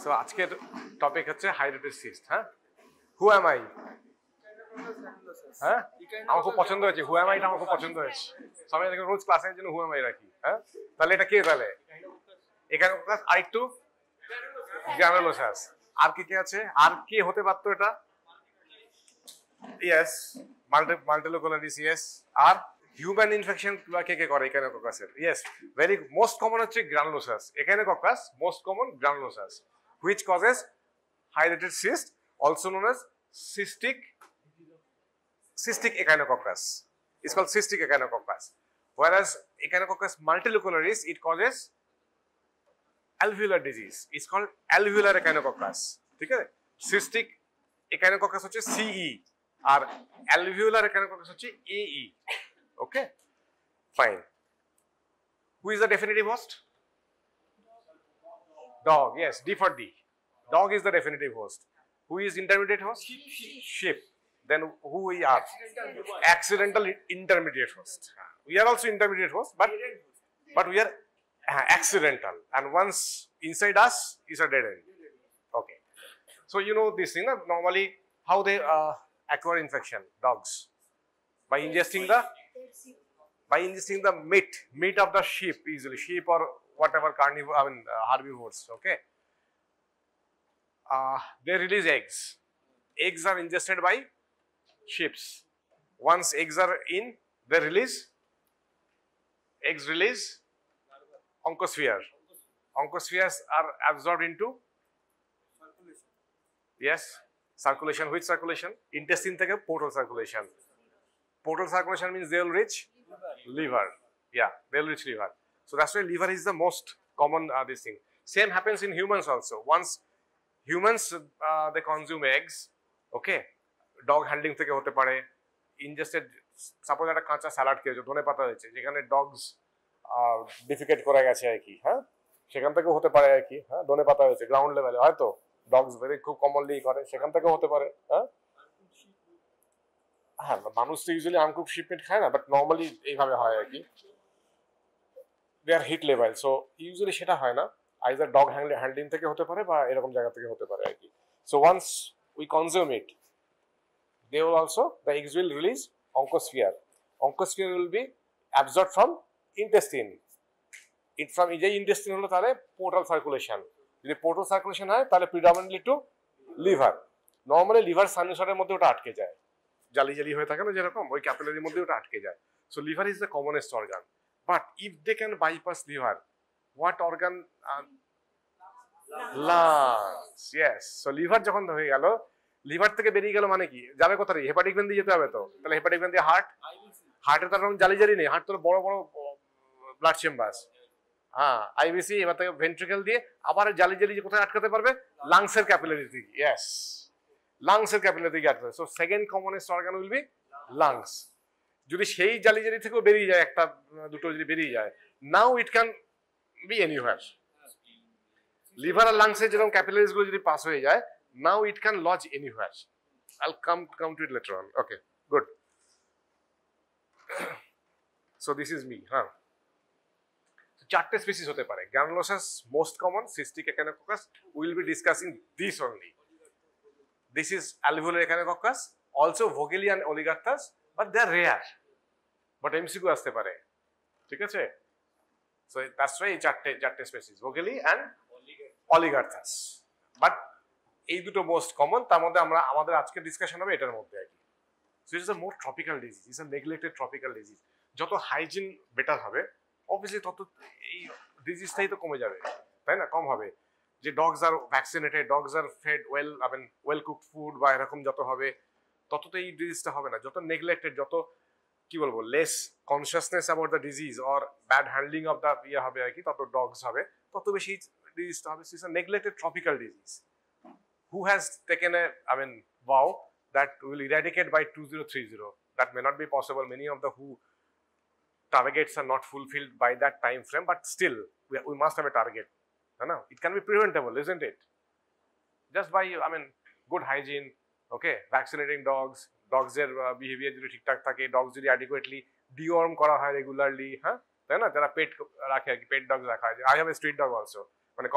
So আজকের topic হচ্ছে hydrated cyst. হ্যাঁ, হু অ্যাম আই? হ্যাঁ, আমার খুব পছন্দ হয়েছে হু অ্যাম আইটা, আমার খুব পছন্দ হয়েছে। সবাই দেখে রোজ ক্লাসের জন্য হু অ্যাম আই রাখি। হ্যাঁ, তাহলে এটা কে? তাহলে এখানে আরেকটু গ্রানুলোসাস। আর কি কে আছে? আর কে হতে পারতো এটা? Yes, multilocularis. ইয়েস, আর হিউম্যান ইনফেকশন কে কে করে এখানেকোকাসের? ইয়েস, ভেরি মোস্ট কমন হচ্ছে granulosus. Echinococcus most common granulosus, which causes hydrated cyst, also known as cystic echinococcus. It's called cystic echinococcus. Whereas echinococcus multiloculoris, it causes alveolar disease. It's called alveolar echinococcus. ঠিক আছে? cystic echinococcus হচ্ছে CE আর alveolar echinococcus হচ্ছে AE. Okay, fine. Who is the definitive host? Dog. Yes, D for D. Dog is the definitive host. Who is intermediate host? Sheep. Then who we are? Accidental intermediate host. We are also intermediate host, but we are accidental. And once inside us is a dead end. Okay. So you know this thing. Normally, how they acquire infection? Dogs by ingesting the meat of the sheep, easily sheep or whatever carnivore, herbivores. Okay. They release eggs. Eggs are ingested by sheep. Once eggs are in, they release oncosphere. Oncospheres are absorbed into circulation. Which circulation? Intestine থেকে portal circulation. Portal circulation means they will reach liver. Yeah, they will reach liver. So that's why liver is the most common this thing. Same happens in humans also. Once humans they consume eggs, okay, dog handling থেকে হতে পারে, ingested, suppose একটা কাঁচা salad খেয়েছো, ধনে পাতা হয়েছে, যেখানে ডগস ডিফিকেট করে গেছে আর কি, হ্যাঁ, সেখান থেকে হতে পারে আর কি, হ্যাঁ, ধনে পাতা হয়েছে গ্রাউন্ড লেভেলে, হয়তো ডগস ভেরি খুব কমনলি করে, সেখান থেকে হতে পারে। হ্যাঁ, হ্যাঁ, মানুষ তো ইউজুয়ালি আনকুক শিপ মিট খায় না, বাট নর্মালি এইভাবে হয় আর কি, দে আর হিট লেভেল। সো ইউজুয়ালি সেটা হয় না, আইদার ডগ হ্যান্ডলিং থেকে হতে পারে বা এরকম জায়গা থেকে হতে পারে আর কি। So once we consume it, they will also, the eggs will release oncosphere. Oncosphere will be absorbed from intestine. It from এই যে intestine হলো তাহলে portal circulation. যদি portal circulation হয় তাহলে predominantly to liver. Normally liver sinusoidের মধ্যে ওটা আটকে যায়, জালি জালি হয়ে থাকে না যেরকম, ওই ক্যাপিলারির মধ্যে ওটা আটকে যায়। So liver is the commonest organ. But if they can bypass liver, what organ? Lungs. Yes. So liver যখন হয়ে গেল, লিভার থেকে বেরিয়ে গেল মানে কি, যাবে কোথায়? হেপাটিক ভেন দিয়ে যেতে হবে তো, তাহলে হেপাটিক ভেন দিয়ে হার্টে তার জালি জালি নেই, হার্ট তো বড় বড় ব্লাড চেম্বার্স। হ্যাঁ, আইবিসি, এবার থেকে ভেন্ট্রিকেল দিয়ে আবার জালি জালি কোথায় আটকাতে পারবে? লাংসের ক্যাপিলারি থেকে। ইয়েস, লাংসের ক্যাপিলারি থেকে আটকাতে। So second commonest organ will be lungs. যদি সেই জালি জালি থেকেও বেরিয়ে যায়, একটা দুটো যদি বেরিয়ে যায়, now it can be anywhere. Liver আর লাংসের যেরকম ক্যাপিলারিজ গুলো যদি পাস হয়ে যায়, now it can lodge anywhere. I'll come to it later on. Okay, good. So this is me. So চারটে স্পিসিস হতে পারে। গ্রানুলোসাস most common, cystic echinococcus, we will be discussing this only. This is alveolar echinococcus, also Vogeli and Oligarthus, but they are rare, but MCQ আসতে পারে, ঠিক আছে? So that's why এই চারটে species, Vogeli and Oligarthus, but এই দুটো most common. তার মধ্যে আমরা আমাদের আজকে ডিসকাশন হবে এটার মধ্যে আর কি। So it is a more tropical disease, it's a neglected tropical disease. যত হাইজিন বেটার হবে অবভিয়াসলি তত এই ডিজিজটাই তো কমে যাবে, তাই না? কম হবে। যে dogs are vaccinated, dogs are fade well cooked food বা এরকম যত হবে, তত তো এই ডিজিজটা হবে না। যত নেগলেক্টেড, যত কি বলবো, less consciousness about the disease or bad handling of the ইয়ে হবে আর কি, তত ডগস হবে, তত বেশি ডিজিজটা হবে। It's a neglected tropical disease. Who has taken a vow that will eradicate by 2030? That may not be possible. Many of the WHO targets are not fulfilled by that time frame, but still we must have a target. No, it can be preventable, isn't it? Just by good hygiene, okay, vaccinating dogs এর behavior যদি ঠিকঠাক থাকে, dogs যদি adequately deworm করা হয় regularly, হ্যাঁ, তাই না? যারা পেট রাখে, পেট ডগস রাখা হয়। I have a street dog also,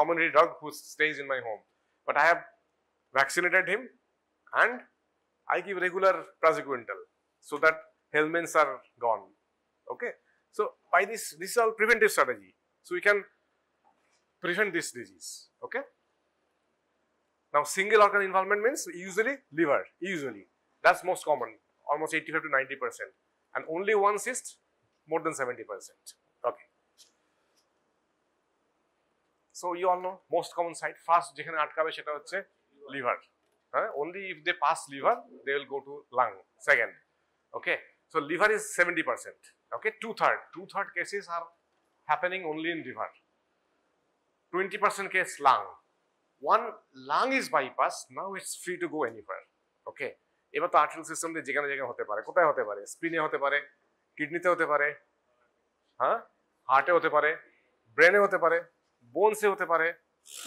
community dog who stays in my home. but I have vaccinated him and I give regular praziquantel so that helminths are gone. Okay, so by this is all preventive strategy. So we can prevent this disease. Okay. Now single organ involvement means usually liver. Usually that's most common, almost 85 to 90%, and only one cyst more than 70%. Okay. So you all know most common site first যেখানে আটকাবে সেটা হচ্ছে liver. Only if they pass liver they will go to lung second. Okay, so liver is 70%. Okay, two-third cases are happening only in liver. 20% case lung. One lung is bypassed, now it's free to go anywhere. Okay, এবার তো arterial system দিয়ে যেখানে যেখানে হতে পারে, কোথায় হতে পারে, স্প্লিনে হতে পারে, কিডনিতে হতে পারে, হার্টে হতে পারে, ব্রেনে হতে পারে, বোনসে হতে পারে,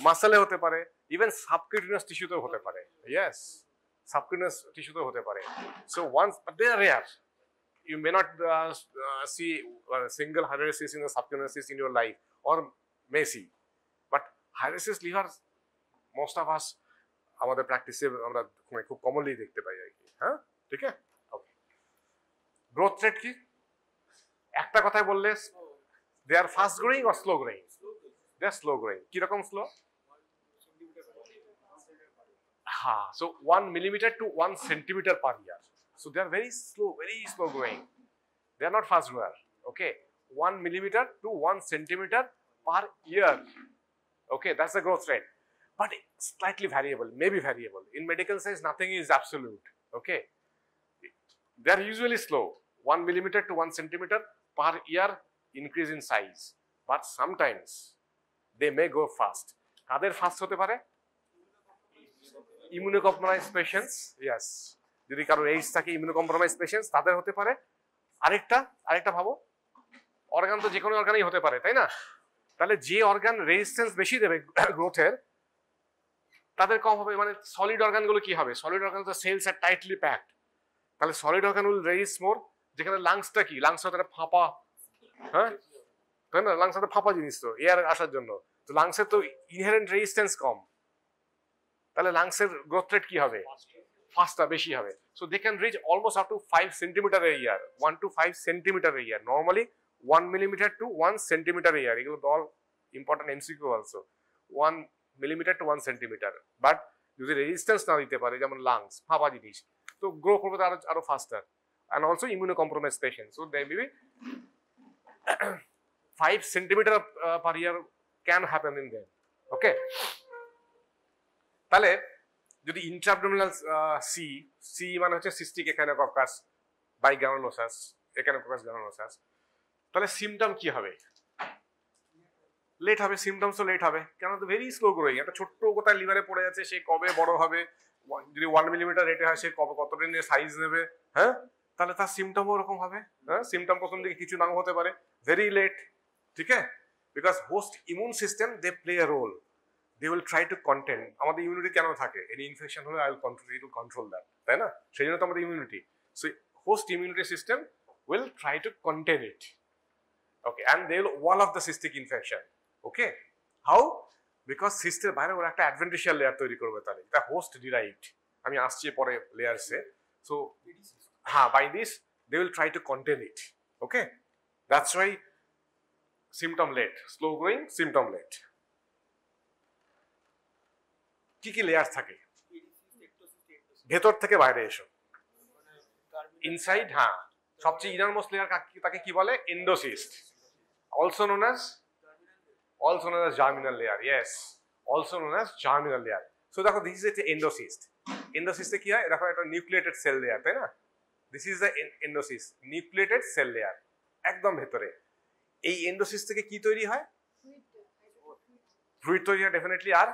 মাসেলে হতে পারে, ইভেন সাবকিউটেনিয়াস টিস্যুতেও হতে পারে। ইয়েস, সাবকিউটেনিয়াস টিস্যুতেও হতে পারে। So once, but they are rare. You may not see single hydrolysis in the subcutaneous in your life, or may see, but hydrolysis liver most of us আমাদের প্র্যাকটিসে আমরা খুব কমনলি দেখতে পাই আর কি। হ্যাঁ, ঠিক আছে। ওকে, গ্রোথ রেট কি একটা কথায় বললে they are fast growing or slow growing? They are slow growing. কি রকম স্লো? হ্যাঁ, so 1 millimeter to 1 centimeter per year. So they are very slow growing. They are not fast grower. Okay, 1 millimeter to 1 centimeter per year. Okay, that's the growth rate, but slightly variable, maybe variable. In medical science, nothing is absolute. Okay, they are usually slow, 1 millimeter to 1 centimeter per year increase in size, but sometimes they may go fast. কাদের fast হতে পারে? Immunocompromised patients. Yes, যদি কারো AIDS থাকে, immunocompromised patients, তাদের হতে পারে। আরেকটা ভাবো, অর্গান তো যে কোনো অর্গানেই হতে পারে, তাই না? তাহলে যে অর্গান রেজিস্ট্যান্স বেশি দেবে গ্রোথের, তাদের কম হবে। মানে সলিড অর্গানগুলো কি হবে? সলিড অর্গান তো সেলস আর টাইটলি প্যাকড, তাহলে সলিড অর্গান উইল রেজিস্ট মোর। যেখানে লাংসটা কি, লাংস হতে ফাঁপা, হ্যাঁ তাই না? লাংস হতে ফাঁপা জিনিস তো এয়ার আসার জন্য, তো লাংসের তো ইনহেরেন্ট রেজিস্ট্যান্স কম, তাহলে লাংসের গ্রোথ রেট কি হবে? ফাস্টটা বেশি হবে। So they can reach almost up to 5 centimetre a year, 1 to 5 centimetre a year. Normally 1 millimeter to 1 centimeter a year. এগুলো তো all important MCQ also. 1 millimeter to 1 centimeter, but যদি resistance না দিতে পারে, যেমন লাংস ফাঁপা জিনিস, তো গ্রো করবে আরো faster. And also immunocompromised patient, so they may be 5 centimeter per year can happen in them. Okay, তাহলে যদি ইন্ট্রাঅ্যাবডোমিনাল সি মানে হচ্ছে সিস্টিক এখানোককাস বাই গ্রানুলোসাস, এখানোককাস গ্রানুলোসাস, তাহলে সিমটম কি হবে? লেট হবে, সিমটমস তো লেট হবে, কেন? তো ভেরি স্লো গ্রোয়িং। একটা ছোট্ট কোথায় লিভারে পড়ে যাচ্ছে, সে কবে বড় হবে? যদি 1 millimeter রেটে হয়, সে কতটা নিয়ে সাইজ নেবে? হ্যাঁ, তাহলে তার সিমটমও ওরকম হবে। হ্যাঁ, সিমটম প্রথম দিকে কিছু নাও হতে পারে, ভেরি লেট। ঠিক আছে, because host immune system they play a role, they will try to contain. আমাদের ইমিউনিটি কেন থাকে? এনি ইনফেকশন হলে I will control that, তাই না? সেই জন্য তো আমাদের immunity. So host immunity system will try to contain it. Okay, and they will wall off the cystic infection. Okay, how? Because সিস্টের বাইরে ওরা একটা অ্যাডভেন্টিশিয়াল লেয়ার তৈরি করবে, তাহলে এটা হোস্ট ডিরাইভড। আমি আসছি পরে লেয়ারসে। সো হ্যাঁ, by this they will try to contain it. Okay, that's why symptom late, slow growing, symptom late. কি কি লেয়ার থাকে? ভেতর থেকে বাইরে এসো, ইনসাইড। হ্যাঁ, সবচেয়ে ইনারমোস্ট লেয়ার তাকে কি বলে? Endocyst, also known as germinal layer. Yes, also known as germinal layer. So দেখো, দিস ইজ এ এন্ডোসিস্ট। এন্ডোসিস্টে কি হয়? দেখো, একটা নিউক্লিয়েটেড সেল লেয়ার, তাই না? This is the endocyst, nucleated cell layer, একদম ভেতরে। এই এন্ডোসিস্ট থেকে কি তৈরি হয়? ফ্লুইড তৈরি হয় ডেফিনেটলি। আর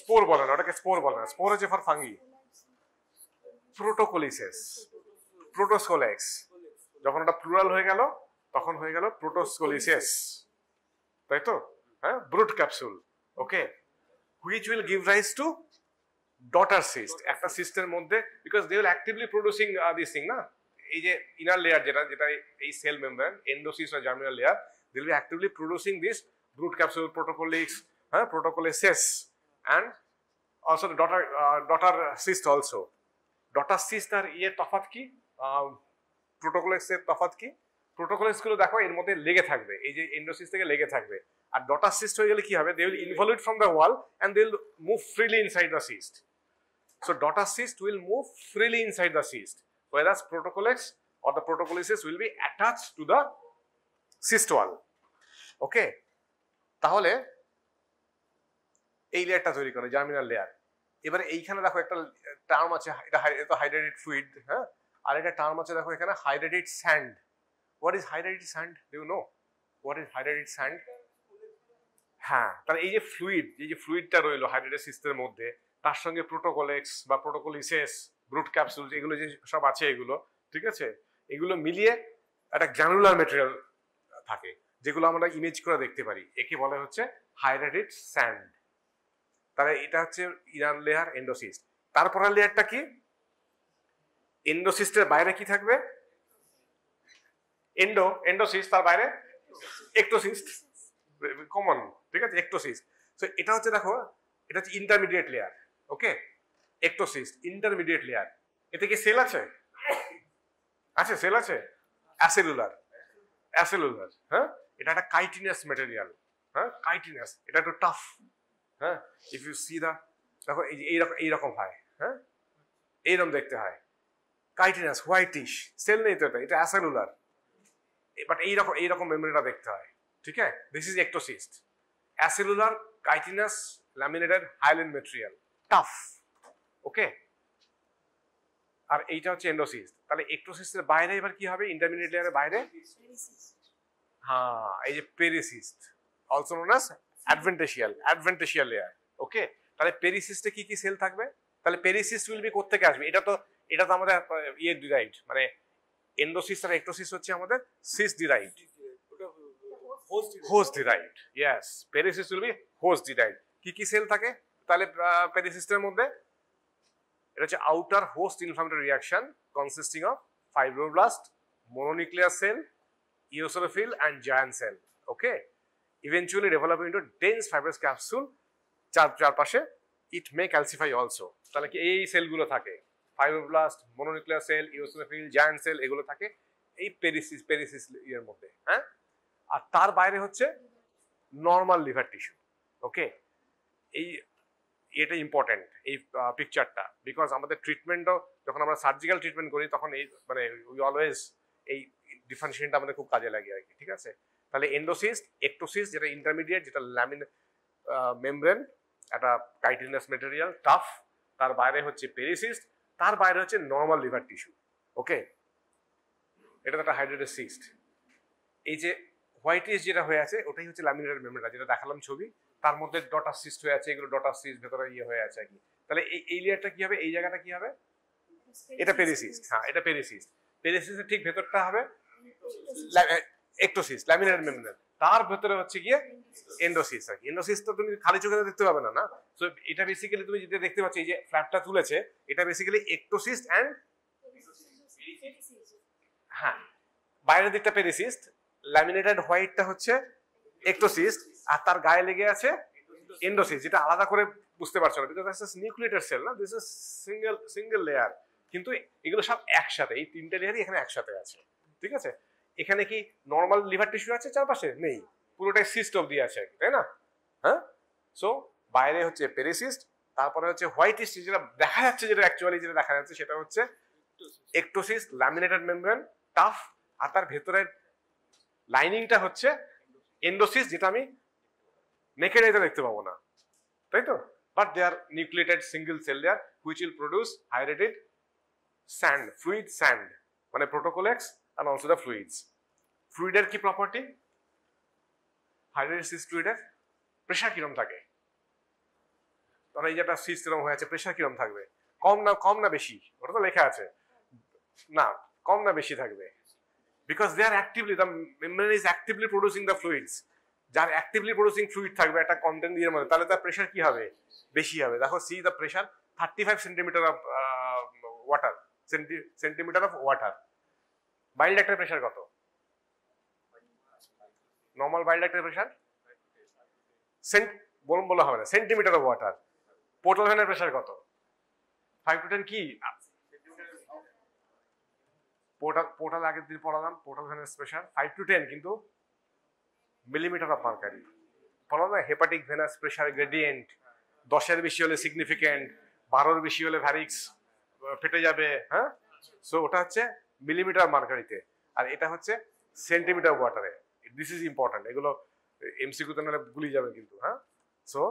স্পোর বলে না, ওটাকে স্পোর বলে না, স্পোর হচ্ছে ফর ফাঙ্গি। প্রোটোকোলিসিস, প্রোটোস্কোলেক্স, যখন ওটা প্লুরাল হয়ে গেল তখন হয়ে গেল প্রোটোস্কোলিসিস, তাই তো? হ্যাঁ, brood capsule. Okay, which will give rise to daughter cyst, একটা সিস্টের মধ্যে, because they will actively producing this thing না। এই যে ইনার লেয়ার যেটা এই সেল মেমব্রেন, এন্ডোসিস বা germinal layer, they will be actively producing this brood capsule, protoscolices, হ্যাঁ, protoscolices, and also the daughter cyst also. Daughter cyst আর ইয়ের তফাৎ কি, প্রোটোকোলেক্স এর তফাৎ কি? প্রোটোকোলেক্স গুলো দেখো এর মধ্যে লেগে থাকবে, এই যে এন্ডোসিস্ট থেকে লেগে থাকবে। আর ডটার সিস্ট হয়ে গেলে কি হবে, they will involve from the wall and they will move freely inside the cyst. So daughter cyst will move freely inside the cyst, whereas protocolex or the protocolysis will be attached to the cyst wall. ওকে, তাহলে এই লেয়ারটা তৈরি করে germinal layer. এবারে এইখানে দেখো একটা term আছে, এটা হাইড্রেটেড ফ্লুইড, হ্যাঁ, আর একটা টার্ম আছে দেখো এখানে hydrated sand. What is hydrated sand? Do you know what is hydrated sand? হ্যাঁ, তাহলে এই যে ফ্লুইডটা রইলো হাইড্রেটেড সিস্টেমের মধ্যে, তার সঙ্গে প্রোটোকোলেক্স বা প্রোটোকোলিসেস, ব্রুট ক্যাপসুল, এগুলো যে সব আছে এগুলো, ঠিক আছে, এগুলো মিলিয়ে একটা গ্র্যানুলার মেটেরিয়াল থাকে যেগুলো আমরা ইমেজ করে দেখতে পারি, একে বলে হচ্ছে হাইড্রেটেড স্যান্ড। তাহলে এটা হচ্ছে ইনার লেয়ার এন্ডোসিস্ট। তারপরের লেয়ারটা কি? এন্ডোসিস্টের বাইরে কি থাকবে? এন্ডোসিস্ট, তার বাইরে একটোসিস্ট, কমন, ঠিক আছে, একটোসিস্ট। সো এটা হচ্ছে দেখো, এটা হচ্ছে ইন্টারমিডিয়েট লেয়ার। ওকে, একটোসিস্ট ইন্টারমিডিয়েট লেয়ার। এতে কি সেল আছে? আছে, সেল আছে, অ্যাসেলুলার, হ্যাঁ, এটা একটা কাইটিনাস ম্যাটেরিয়াল, হ্যাঁ, কাইটিনাস, এটা একটু টাফ, হ্যাঁ, ইফ ইউ সি দা, দেখো এইরকম হয়, হ্যাঁ, এইরকম দেখতে হয়, কাইটিনাস, হোয়াইটিশ, সেল নেই তো, এটা অ্যাসেলুলার, বাট এইরকম মেমব্রেনটা দেখতে হয়, ঠিক আছে। This is ectocyst, acellular, chitinous, laminated hyaline material, tough. Okay, আর এইটা হচ্ছে এন্ডোসিস্ট। তাহলে একটোসিস্টের বাইরে এবার কি হবে? ইন্টারমিডিয়েট লেয়ারের বাইরে, হ্যাঁ, এই যে পেরিসিস্ট, অলসো নোন অ্যাজ অ্যাডভেন্টেশিয়াল লেয়ার। ওকে, তাহলে পেরিসিস্টে কি কি সেল থাকবে? তাহলে পেরিসিস্ট উইল বি কোত্থেকে আসবে? এটা তো আমাদের ইয়ে ডিরাইভড, মানে এন্ডোসিস্ট আর একটোসিস্ট হচ্ছে আমাদের cyst derived, host derived. Yes, pericyst will be host derived. কি কি সেল থাকে তাহলে পেরিসিস্টের মধ্যে? এটা হচ্ছে outer host inflammatory reaction consisting of fibroblast, mononuclear cell, eosinophil and giant cell. Okay, eventually develop into dense fibrous capsule চারপাশে। it may calcify also. তাহলে কি এই সেলগুলো থাকে, fibroblast, mononuclear cell, eosinophil, giant cell, এগুলো থাকে এই পেরিসিস এর মধ্যে, হ্যাঁ। আর তার বাইরে হচ্ছে নর্মাল লিভার টিস্যু। ওকে, এটা ইম্পর্টেন্ট এই পিকচারটা, বিকজ আমাদের ট্রিটমেন্টও যখন আমরা সার্জিক্যাল ট্রিটমেন্ট করি তখন এই মানে উই অলওয়েজ এই ডিফারেন্সিয়েশনটা আমাদের খুব কাজে লাগে আর কি, ঠিক আছে। তাহলে এন্ডোসিস্ট, একটোসিস্ট, যেটা ইন্টারমিডিয়েট, যেটা ল্যামিন মেমব্রেন, একটা কাইটিনাস ম্যাটেরিয়াল, টাফ, তার বাইরে হচ্ছে পেরিসিস্ট, তার বাইরে হচ্ছে নর্মাল লিভার টিস্যু। ওকে, এটা একটা হাইড্রেটেড সিস্ট। এই যে হোয়াইটিশ যেটা হয়ে আছে ওটাই হচ্ছে ল্যামিনার মেমব্রেন, যেটা দেখালাম ছবি, তার মধ্যে ডটার সিস্ট হয়ে আছে, এগুলো ডটার সিস্ট ভেতরে ইয়ে হয়ে আছে আর কি। তাহলে এই লেয়ারটা কি হবে? এই জায়গাটা কি হবে? এটা পেরিসিস্ট, হ্যাঁ, এটা পেরিসিস্ট। পেরিসিস্টের ঠিক ভেতরটা হবে একটোসিস্ট, ল্যামিনার মেমব্রেন, তার ভেতরে হচ্ছে গিয়ে এন্ডোসিস্ট আর কি। এন্ডোসিস্ট তো তুমি খালি চোখে দেখতে পাবে না, না। সো এটা বেসিক্যালি তুমি যেটা দেখতে পাচ্ছ, এই যে ফ্ল্যাপটা তুলেছে, এটা বেসিক্যালি একটোসিস্ট এন্ড, হ্যাঁ, বাইরের দিকটা পেরিসিস্ট, ল্যামিনেটেড হোয়াইটটা হচ্ছে একটোসিস্ট, আর তার গায়ে লেগে আছে এন্ডোসিস্ট, যেটা আলাদা করে বুঝতে পারছো না, because this is nucleated cell, না, দিস ইজ সিঙ্গেল লেয়ার, কিন্তু এগুলো সব একসাথে, এই তিনটে লেয়ারই এখানে একসাথে আছে, ঠিক আছে। এখানে কি নর্মাল লিভার টিস্যু আছে চারপাশে? নেই, পুরোটাই সিস্ট অবধি আছে, তাই না? হ্যাঁ, সো বাইরে হচ্ছে পেরিসিস্ট, তারপরে হচ্ছে হোয়াইটিশ, যেটা দেখা যাচ্ছে, যেটা অ্যাকচুয়ালি যেটা দেখা যাচ্ছে সেটা হচ্ছে একটোসিস্ট, ল্যামিনেটেড মেমব্রেন, টাফ, আর তার ভেতরের লাইনিংটা হচ্ছে এন্ডোসিস্ট, যেটা আমি নেকেড আইতে দেখতে পাবো না, তাই তো। But they are nucleated single cell layer which will produce hydrated sand, fluid sand, মানে protoscolex and also the fluids. ফ্লুইডের কি প্রপার্টি? হাইড্রেটেড সিস্ট ফ্লুইডের প্রেসার কিরকম থাকে? ধরো এই যে একটা সিস্ট এরকম হয়ে আছে, প্রেসার কিরকম থাকবে? কম না বেশি? ওটা তো লেখা আছে না, কম না বেশি থাকবে, because they are actively, the membrane is actively producing the fluids. যার অ্যাক্টিভলি প্রডিউসিং ফ্লুইড থাকবে একটা কন্টেন্ট এর মধ্যে, তাহলে তার প্রেসার কি হবে? বেশি হবে। দেখো, see the pressure 35 centimetre of water, centimetre of water. Bile ডাক্টের প্রেসার কত? নর্মাল বাইল ডাক্টের প্রেসার বলা হবে না, সেন্টিমিটার অফ ওয়াটার। পোর্টাল ভেনের প্রেশার কত? 5 to 10 কি? পোর্টাল আগের দিন পড়ালাম, পোর্টাল ভেনের প্রেশার 5 to 10, কিন্তু মিলিমিটার অফ মার্কারি। বললাম না হেপাটিক ভেনাস প্রেশার গ্রেডিয়েন্ট 10-এর বেশি হলে সিগনিফিক্যান্ট, 12-এর বেশি হলে ভ্যারিক্স ফেটে যাবে। হ্যাঁ, সো ওটা হচ্ছে মিলিমিটার মার্কারিতে, আর এটা হচ্ছে সেন্টিমিটার ওয়াটারে। দিস ইজ ইম্পর্টেন্ট, এগুলো এমসিকিউতে নাহলে ভুলে যাবেন কিন্তু। হ্যাঁ, সো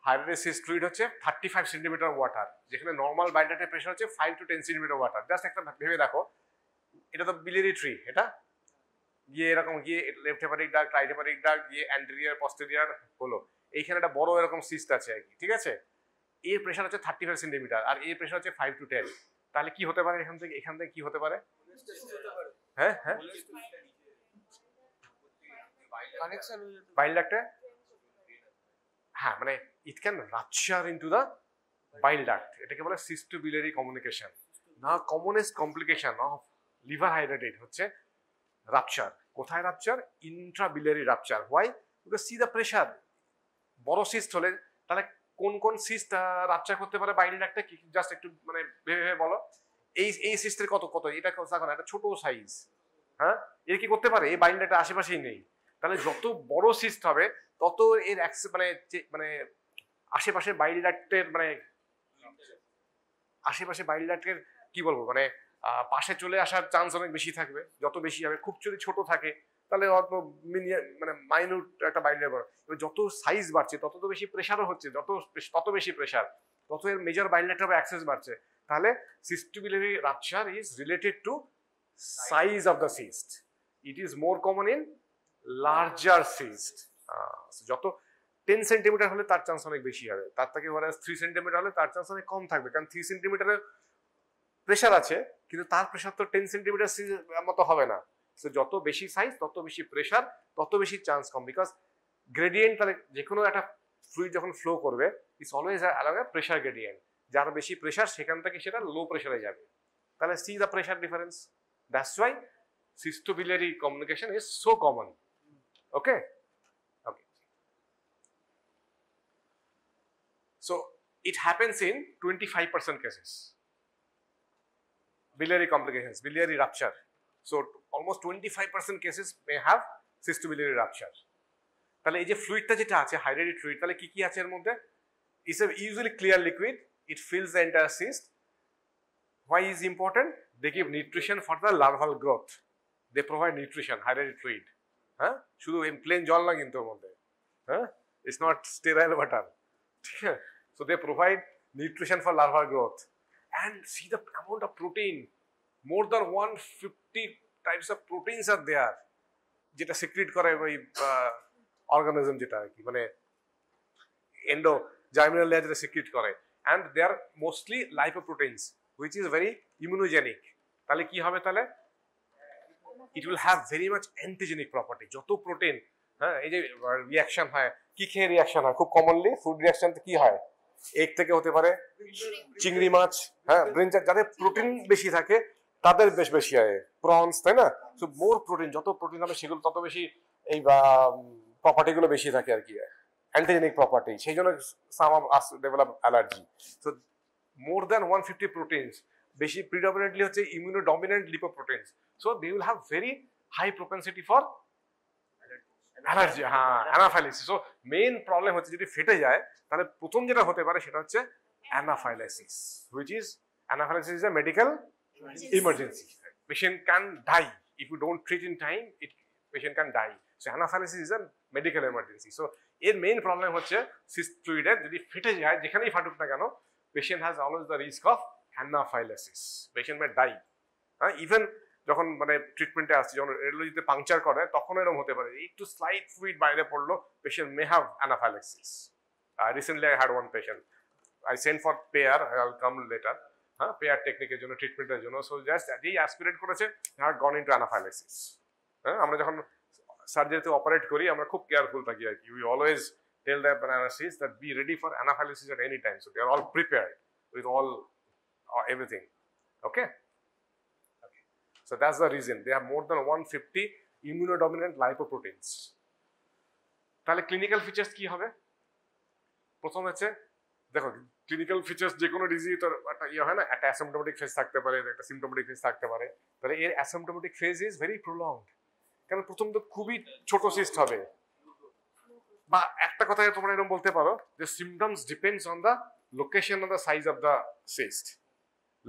হাইড্রেসিস ফ্লুইড হচ্ছে 35 সেন্টিমিটার ওয়াটার, যেখানে নর্মাল বাইলেটের প্রেশার হচ্ছে 5 to 10 সেন্টিমিটার ওয়াটার। জাস্ট একটা ভেবে দেখো, এটা তো বিলিয়ারি ট্রি, এটা গিয়ে এরকম গিয়ে left hepatic duct, right hepatic duct গিয়ে অ্যান্টেরিয়র পস্টেরিয়র হলো, এইখানে একটা বড় এরকম সিস্ট আছে আর কি, ঠিক আছে? এর প্রেশার হচ্ছে 35 সেন্টিমিটার আর এর প্রেশার হচ্ছে 5 to 10। তাহলে কি হতে পারে এখান থেকে কি হতে পারে? হ্যাঁ হ্যাঁ, বাইল ডাক্টে, হ্যাঁ, মানে it can rupture into the bile duct. এটাকে বলে সিস্টোবিলিয়ারি কমিউনিকেশন। না, কমনেস্ট কমপ্লিকেশন অফ লিভার হাইড্রেটেড হচ্ছে রাপচার। কোথায় rupture? Intrabiliary rupture. Why? Because see the pressure. বড় সিস্ট হলে তাহলে কোন কোন সিস্ট রাপচার করতে পারে বাইল ডাক্টে? জাস্ট একটু মানে ভেবে ভেবে বলো। এই সিস্টের কত কত, এটা না, এটা ছোট সাইজ। হ্যাঁ, এর কি করতে পারে? এই বাইল ডাক্টের আশেপাশেই নেই। তাহলে যত বড় সিস্ট হবে তত এর মানে আশেপাশে বাইল ডাক্টের মানে আশেপাশে বাইল ডাক্টের কি বলবো মানে পাশে চলে আসার চান্স অনেক বেশি থাকবে। যত বেশি হবে, খুব যদি ছোট থাকে তাহলে অল্প মানে মাইনিউট একটা বাইল ডাক্ট। এবার যত সাইজ বাড়ছে তত তো বেশি প্রেশারও হচ্ছে, তত বেশি প্রেশার তত এর মেজর বাইল ডাক্টের অ্যাক্সেস বাড়ছে। তাহলে cystobiliary rupture is related to size of the cyst. It is more common in larger cyst. যত 10 সেন্টিমিটার হলে তার চান্স অনেক বেশি হবে, তার থেকে 3 সেন্টিমিটার হলে তার চান্স অনেক কম থাকবে, কারণ 3 সেন্টিমিটারের প্রেশার আছে কিন্তু তার প্রেশার তো 10 সেন্টিমিটার মতো হবে না। সো যত বেশি সাইজ তত বেশি প্রেশার, তত বেশি চান্স কম। বিকজ গ্রেডিয়েন্ট, তাহলে যে কোনো একটা ফ্লুইড যখন ফ্লো করবে ইটস অলওয়েজ আলাদা প্রেশার গ্রেডিয়েন্ট। যার বেশি প্রেশার সেখান থেকে সেটা লো প্রেশারে যাবে। তাহলে see the pressure difference. That's why cystobiliary communication is so common. Okay, okay. So it happens in 25% cases. Biliary complications, biliary rupture. So almost 25% cases may have cystobiliary rupture. তাহলে এই যে ফ্লুইডটা যেটা আছে হাইড্রেটেড ফ্লুইড, তাহলে কি কি আছে এর মধ্যে? It's a usually clear liquid. It fills the entire cyst. Why is important? They give nutrition for the larval growth. They provide nutrition, hydrated fluid. হ্যাঁ, শুধু প্লেন জল না কিন্তু ওর মধ্যে। হ্যাঁ, it's not sterile water. ঠিক আছে? So they provide nutrition for larval growth. And see the amount of protein. More than 150 types of proteins are there. যেটা সিক্রিট করে ওই অর্গানিজম, যেটা আর কি মানে এন্ডো জার্মিনাল লেয়ার যেটা সিক্রিট করে। And they are mostly lipoproteins, which is very immunogenic. তাহলে কি হবে? তাহলে it will have very much antigenic property. যত প্রোটিন, হ্যাঁ, এই যে রিঅ্যাকশন হয়, কি খেয়ে রিঅ্যাকশন হয়? খুব কমনলি ফুড রিঅ্যাকশন কি হয়? এগ থেকে হতে পারে, চিংড়ি মাছ, হ্যাঁ, ব্রিঞ্জাল, যাদের প্রোটিন বেশি থাকে তাদের বেশি হয়, প্রনস, তাই না? সো মোর প্রোটিন, যত প্রোটিন হবে সেগুলো তত বেশি এই প্রপার্টি গুলো বেশি থাকে আর কি, অ্যান্টিজেনিক প্রপার্টি। সেই জন্য some of us develop allergy. So more than 150 proteins, বেশি প্রিডমিনেন্টলি হচ্ছে immunodominant lipoproteins. So they will have very high propensity for allergy, হ্যাঁ, অ্যানাফাইলাইসিস। সো মেইন প্রবলেম হচ্ছে যদি ফেটে যায় তাহলে প্রথম যেটা হতে পারে সেটা হচ্ছে anaphylaxis, which is anaphylaxis is a medical emergency. Patient can die if you don't treat in time. Patient can die. So anaphylaxis is a medical emergency. So এর মেইন প্রবলেম হচ্ছে সিস্ট ফ্লুইডের যদি ফেটে যায়, যেখানেই ফাটুক না কেন, patient has always the risk of anaphylaxis. Patient may die. হ্যাঁ, even যখন মানে ট্রিটমেন্টে আসছে, যখন রেডিওলজিতে পাংচার করে তখন এরকম হতে পারে, একটু স্লাইট ফ্লুইড বাইরে পড়লো, patient may have anaphylaxis. Recently I had one patient. I sent for pair. I'll come later. হ্যাঁ, পেয়ার টেকনিকের জন্য, ট্রিটমেন্টের জন্য। সো জাস্ট যেই অ্যাসপিরেট করেছে, হ্যাঁ, গন ইনটু অ্যানাফাইলাক্সিস। হ্যাঁ, আমরা যখন সার্জারিতে অপারেট করি আমরা খুব কেয়ারফুল থাকি আর কি। We always tell the analyst that be ready for anaphylaxis at any time. So they are all prepared with all everything. Okay, so that's the reason they have more than 150 immunodominant lipoproteins. তাহলে clinical features কি হবে? প্রথম হচ্ছে দেখো clinical features যে কোনো disease তোর একটা ইয়ে হয় না, একটা অ্যাসিম্পটোমেটিক ফেজ থাকতে পারে, একটা সিম্পটোমেটিক ফেজ থাকতে পারে। তাহলে এর asymptomatic phase is very prolonged, কারণ প্রথম তো খুবই ছোট সিস্ট হবে। বা একটা কথা তোমরা এরকম বলতে পারো যে symptoms depends on the location of the size of the cyst.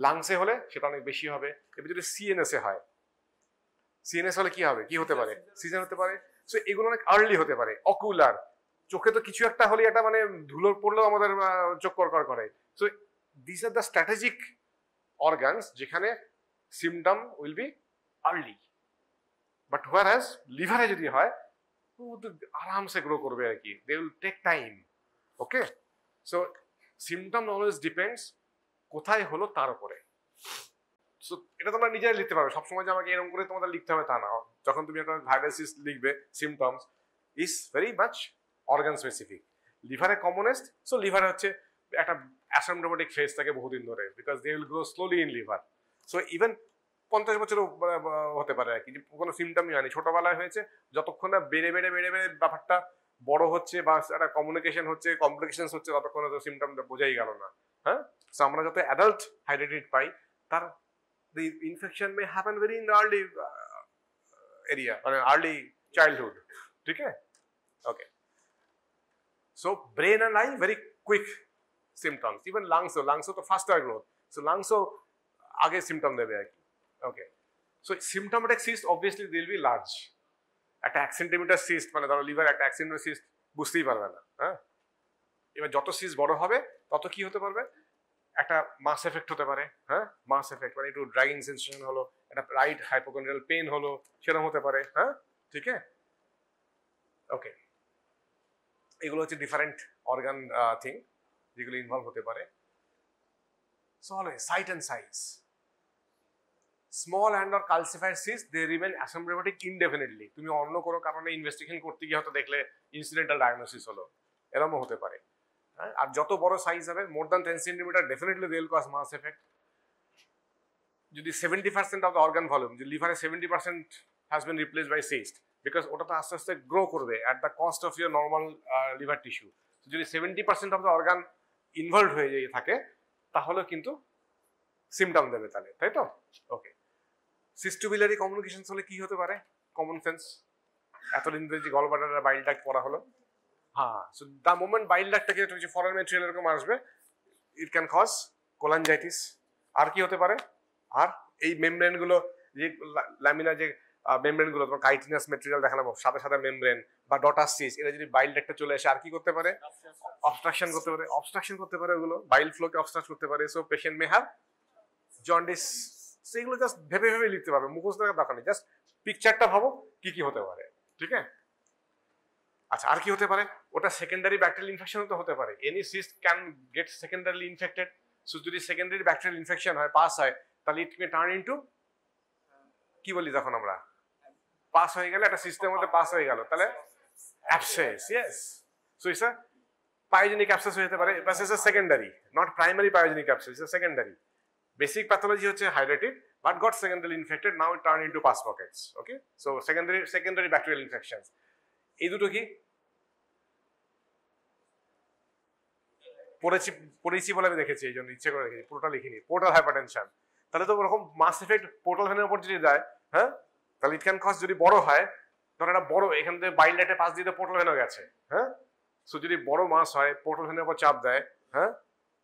লাংসে হলে সেটা অনেক বেশি হবে। এবার যদি সিএনএস এ হয়, সিএনএস হলে কি হবে, কি হতে পারে, সিজন হতে পারে। সো এগুলো অনেক আর্লি হতে পারে। অকুলার, চোখে তো কিছু একটা হলে এটা মানে ধুলো পড়লেও আমাদের চোখ করকর করে। So this are the strategic organs যেখানে symptom will be early. But whereas লিভারে যদি হয় আরামসে গ্রো করবে আর কি, they will take time. Okay, so symptom always depends কোথায় হলো তার উপরে। সো এটা তোমরা নিজেরাই লিখতে পারবে, সবসময় যে আমাকে এরকম করে তোমাদের লিখতে হবে তা না। যখন তুমি একটা ভাইরাসিস লিখবে, symptoms is very much organ specific. লিভারে কমনেস্ট, সো লিভারে হচ্ছে একটা অ্যাসিম্পটোমেটিক ফেজ থাকে বহুদিন ধরে, because they will grow slowly in liver. So even 50 বছরও হতে পারে আর কি, কোনো সিমটমই হয়নি, ছোটবেলায় হয়েছে, যতক্ষণ না বেড়ে বেড়ে বেড়ে বেড়ে ব্যাপারটা বড় হচ্ছে বা একটা কমিউনিকেশন হচ্ছে, কমপ্লিকেশনস হচ্ছে, ততক্ষণ তো সিমটমটা বোঝাই গেল না। হ্যাঁ, সো আমরা যত অ্যাডাল্ট হাইড্রেটেড পাই, তার the infection may happen very in the early area or early childhood. ठीक है? Okay. So brain and eye very quick symptoms. Even lungs तो faster growth. So lungs आगे symptom देवे है. Okay. So symptomatic cyst obviously they will be large. একটা 1 centimetre cyst মানে ধরো liver একটা 1 সেন্টিমিটার সিস্ট বুঝতেই পারবে না। হ্যাঁ, এবার যত সিস্ট বড় হবে তত কি হতে পারবে, একটা মাস এফেক্ট হতে পারে। হ্যাঁ, মাস এফেক্ট মানে একটু ড্রাইভিং সেন্সেশন হলো, একটা রাইট হাইপোকন্ড্রিয়াল পেন হলো, সেরকম হতে পারে। হ্যাঁ, ঠিক আছে। ওকে, এগুলো হচ্ছে ডিফারেন্ট অর্গান থিং যেগুলো ইনভলভ হতে পারে। So always site and size, small and or calcified cyst they remain asymptomatic indefinitely. তুমি অন্য কোনো কারণে ইনভেস্টিগেশন করতে গিয়ে হয়তো দেখলে ইনসিডেন্টাল ডায়াগনোসিস হলো, এরকমও হতে পারে। আর যত বড় সাইজ হবে, more than 10 centimetre, definitely they will cause mass effect. যদি 70% অফ দ্য অর্গান ভলিউম, যে লিভারে 70% has been replace by cyst, because ওটা তো আস্তে আস্তে গ্রো করবে at the cost of your normal liver tissue. যদি 70% অফ দ্য অর্গান ইনভলভ হয়ে যেয়ে থাকে, তাহলে কিন্তু সিমটম দেবে তাহলে, তাই তো? ওকে, সিস্টোবিলারি কমিউনিকেশন হলে কি হতে পারে, কমন সেন্স, এতদিন ধরে যে গলব্লাডার আর বাইল ডাক্ট পড়া হলো। হ্যাঁ, সো দ্য মোমেন্ট বাইল ডাক্টটাকে একটু ফরেন ম্যাটেরিয়াল এরকম আসবে, ইট ক্যান কজ কোলাঞ্জাইটিস। আর কি হতে পারে, আর এই মেমব্রেন গুলো যে ল্যামিনা যে মেমব্রেন গুলো, তোমার কাইটিনাস ম্যাটেরিয়াল দেখালাম, সাদা সাদা মেমব্রেন বা ডটাসিস, এরা যদি বাইল ডাক্টে চলে আসে আর কি করতে পারে, অবস্ট্রাকশন করতে পারে, ওগুলো বাইল ফ্লোকে অবস্ট্রাক্ট করতে পারে। So patient may have jaundice. সেগুলো জাস্ট ভেবে ভেবে লিখতে পারবে, মুখস্থ করার দরকার নেই, জাস্ট পিকচারটা ভাবো কি কি হতে পারে। ঠিক আছে? আচ্ছা, আর কি হতে পারে, ওটা সেকেন্ডারি ব্যাকটেরিয়াল ইনফেকশন তো হতে পারে। Any cyst can get secondarily infected. So যদি সেকেন্ডারি ব্যাকটেরিয়াল ইনফেকশন হয়, পাস হয়, তাহলে ইট মে টার্ন ইনটু, কি বলি তখন আমরা, পাস হয়ে গেলে একটা সিস্টেমের মধ্যে পাস হয়ে গেল, তাহলে abscess. Yes, so it's a pyogenic abscess হতে পারে, but it's a secondary, not primary pyogenic abscess, it's a secondary. Basic pathology হচ্ছে হাইড্রেটেড but got secondary infected, now it turn into pus pockets. Okay, so secondary bacterial infections, এই দুটো কি পড়েছি বলে আমি দেখেছি, এই জন্য ইচ্ছে করে রেখেছি, পুরোটা লিখিনি। পোর্টাল হাইপারটেনশন, তাহলে তো ওরকম মাস এফেক্ট পোর্টাল ভেনের উপর যদি যায়, হ্যাঁ, তাহলে ইট ক্যান কজ, যদি বড় হয়, ধরো একটা বড় এখান থেকে বাইল ডাক্টে পাস দিয়ে পোর্টাল ভেনও গেছে, হ্যাঁ, সো যদি বড় মাস হয়, পোর্টাল ভেনের উপর চাপ দেয়, হ্যাঁ,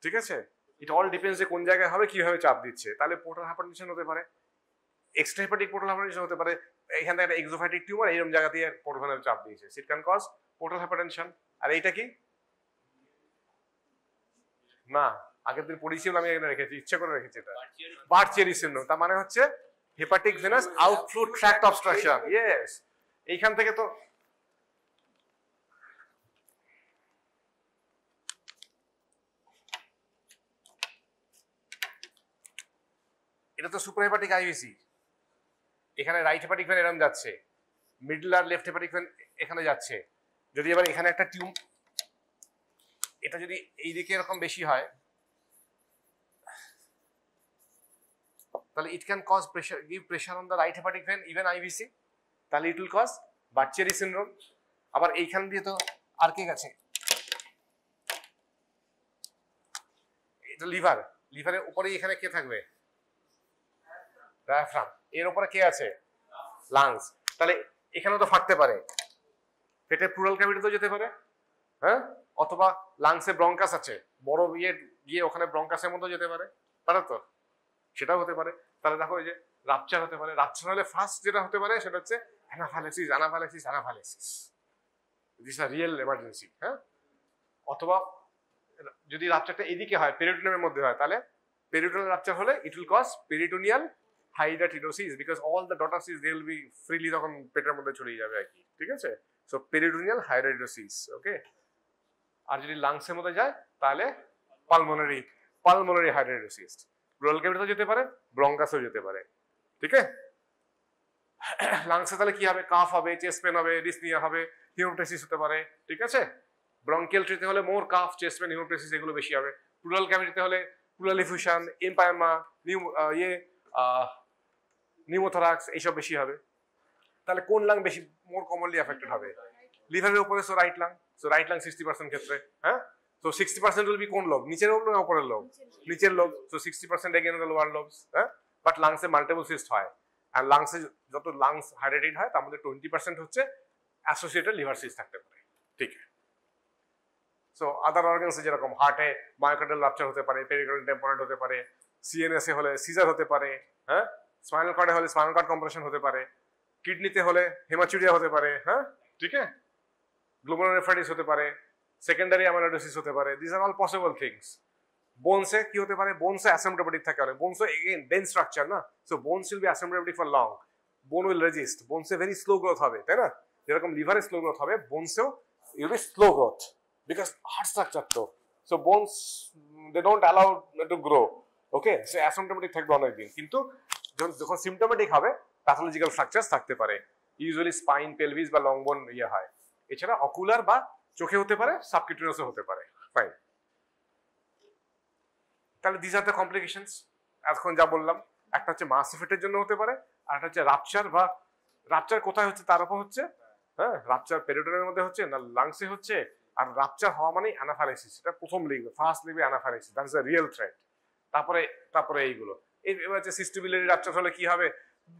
ঠিক আছে, ইট অল ডিপেন্ডস যে কোন জায়গায় হবে, কিভাবে চাপ দিচ্ছে, তাহলে পোর্টাল হাইপারটেনশন হতে পারে। এক্সট্রাহেপাটিক পোর্টাল হাইপারটেনশন হতে পারে, এখান থেকে একটা এক্সোফ্যাটিক টিউমার এইরকম জায়গা দিয়ে পোর্টাল ভেনের চাপ দিয়েছে, it can cause portal hypertension. আর এইটা কি না, আগের দিন পড়েছিলাম, আমি এখানে রেখেছি, ইচ্ছে করে রেখেছি, এটা বার্চিয়ারি সিনড্রোম, তার মানে হচ্ছে hepatic venous outflow tract obstruction. Yes, এইখান থেকে তো এটা তো সুপার হেপাটিক আইভিসি, এখানে রাইট হেপাটিক ভেন এরকম যাচ্ছে, মিডল আর লেফট হেপাটিক ভেন এখানে যাচ্ছে। যদি এবার এখানে একটা টিউম, এটা যদি এই দিকে এরকম বেশি হয়, তাহলে it can cause pressure, give pressure on the right hepatic vein, even IVC, তাহলে it will cause Budd Chiari syndrome. আবার এইখান দিয়ে তো আর কে গেছে, এটা লিভার, লিভারের উপরে এখানে কে থাকবে? ডায়াফ্রাম। এর উপরে কে আছে? লাংস। তাহলে এখানেও তো ফাটতে পারে, পেটের প্লুরাল ক্যাভিটিতেও যেতে পারে, হ্যাঁ, অথবা লাংসে ব্রঙ্কাস আছে, বড় ইয়ে গিয়ে ওখানে ব্রঙ্কাসের মধ্যে যেতে পারে, পারে তো, সেটাও হতে পারে। তাহলে দেখো এই যে রাপচার হতে পারে, রাপচার হলে ফার্স্ট যেটা হতে পারে সেটা হচ্ছে অ্যানাফাইলেসিস, অ্যানাফাইলেসিস, অ্যানাফাইলেসিস, দিস আর রিয়েল এমার্জেন্সি। হ্যাঁ, অথবা যদি রাপচারটা এদিকে হয়, পেরিটোনিয়ামের মধ্যে হয়, তাহলে পেরিটোনিয়াল রাপচার হলে it will cause peritoneal hydatidosis, because all the daughter cyst they will be freely তখন পেটের মধ্যে চলে যাবে আর কি, ঠিক আছে? সো পেরিটোনিয়াল হাইড্রাটিডোসিস, ওকে। আর যদি লাংসের মধ্যে যায় তাহলে পালমোনারি হাইড্রাটিডোসিস। প্লুরাল ক্যাভিটিতেও যেতে পারে, ব্রঙ্কাসেও যেতে পারে, ঠিক আছে? লাংসে তাহলে কি হবে? কাফ হবে, চেস্ট পেন হবে, ডিসনিয়া হবে, হিউম্যাটাইসিস হতে পারে, ঠিক আছে? ব্রঙ্কিয়াল ট্রিতে হলে মোর কাফ, চেস্ট পেন, হিউম্যাটাইসিস এগুলো বেশি হবে। প্লুরাল ক্যাভিটিতে হলে প্লুরাল এফিউশন, এমপাইমা, নিউমোথরাক্স এইসব বেশি হবে। তাহলে কোন লাং বেশি মোর কমনলি এফেক্টেড হবে? লিভারের উপরে, so right lung. So right lung 60% ক্ষেত্রে, হ্যাঁ। সো 60% উইল বি কোন লোব? নিচের লোব না উপরের লোব? নিচের lobe. So 60% again the lower lobes, হ্যাঁ। বাট লাংসে মাল্টিপল সিস্ট হয়, আর লাংসে যত লাংস হাইড্রেটেড হয় তার মধ্যে 20% হচ্ছে অ্যাসোসিয়েটেড লিভার সিস্ট থাকতে পারে, ঠিক আছে? সো আদার অর্গানসে যেরকম হার্টে মায়োকার্ডিয়াল রাপচার হতে পারে, পেরিকার্ডিয়াল টেম্পোনেট হতে পারে, সিএনএস এ হলে সিজার হতে পারে, হ্যাঁ, স্পাইনাল কর্ডে হলে স্পাইনাল কর্ড কম্প্রেশন হতে পারে, কিডনিতে হলে হেমাচুরিয়া হতে পারে, হ্যাঁ, ঠিক আছে, গ্লোমেরুলোনেফ্রাইটিস হতে পারে, সেকেন্ডারি অ্যামাইলোইডোসিস হতে পারে, this are all possible things. বোনসে কি হতে পারে? বোনসে অ্যাসিম্পটোমেটিক থাকে অনেক, বোনসে এগেইন ডেন্স স্ট্রাকচার না, so bones will be asymptomatic for long, bone will resist, বোনসে ভেরি স্লো গ্রোথ হবে, তাই না? যেরকম লিভারে স্লো গ্রোথ হবে, বোনসেও will be slow growth, because hard structure তো, so bones they don't allow to grow, okay. So asymptomatic থাকবে অনেকদিন, কিন্তু যখন সিমটোমেটিক হবে প্যাথোলজিক্যাল স্ট্রাকচারস থাকতে পারে, ইউজুয়ালি স্পাইন, পেলভিস বা লং বোন ইয়ে হয়। এছাড়া অকুলার বা চোখে হতে পারে, সাবকিউটেনিয়াসও হতে পারে, ফাইন। তাহলে দিস আর দ্য কমপ্লিকেশনস। এখন যা বললাম, একটা হচ্ছে মাস ইফেক্টের জন্য হতে পারে, আর একটা হচ্ছে রাপচার, বা রাপচার কোথায় হচ্ছে তার উপর হচ্ছে, হ্যাঁ, রাপচার পেরিটোনিয়ামের মধ্যে হচ্ছে না লাংসে হচ্ছে, আর রাপচার হওয়া মানে অ্যানাফাইলেসিস, এটা প্রথম লিখবে, ফার্স্ট লিখবে anaphylaxis, that is a real threat. তারপরে এইগুলো, এবার হচ্ছে সিস্টোবিলিয়ারি রাপচার হলে কি হবে,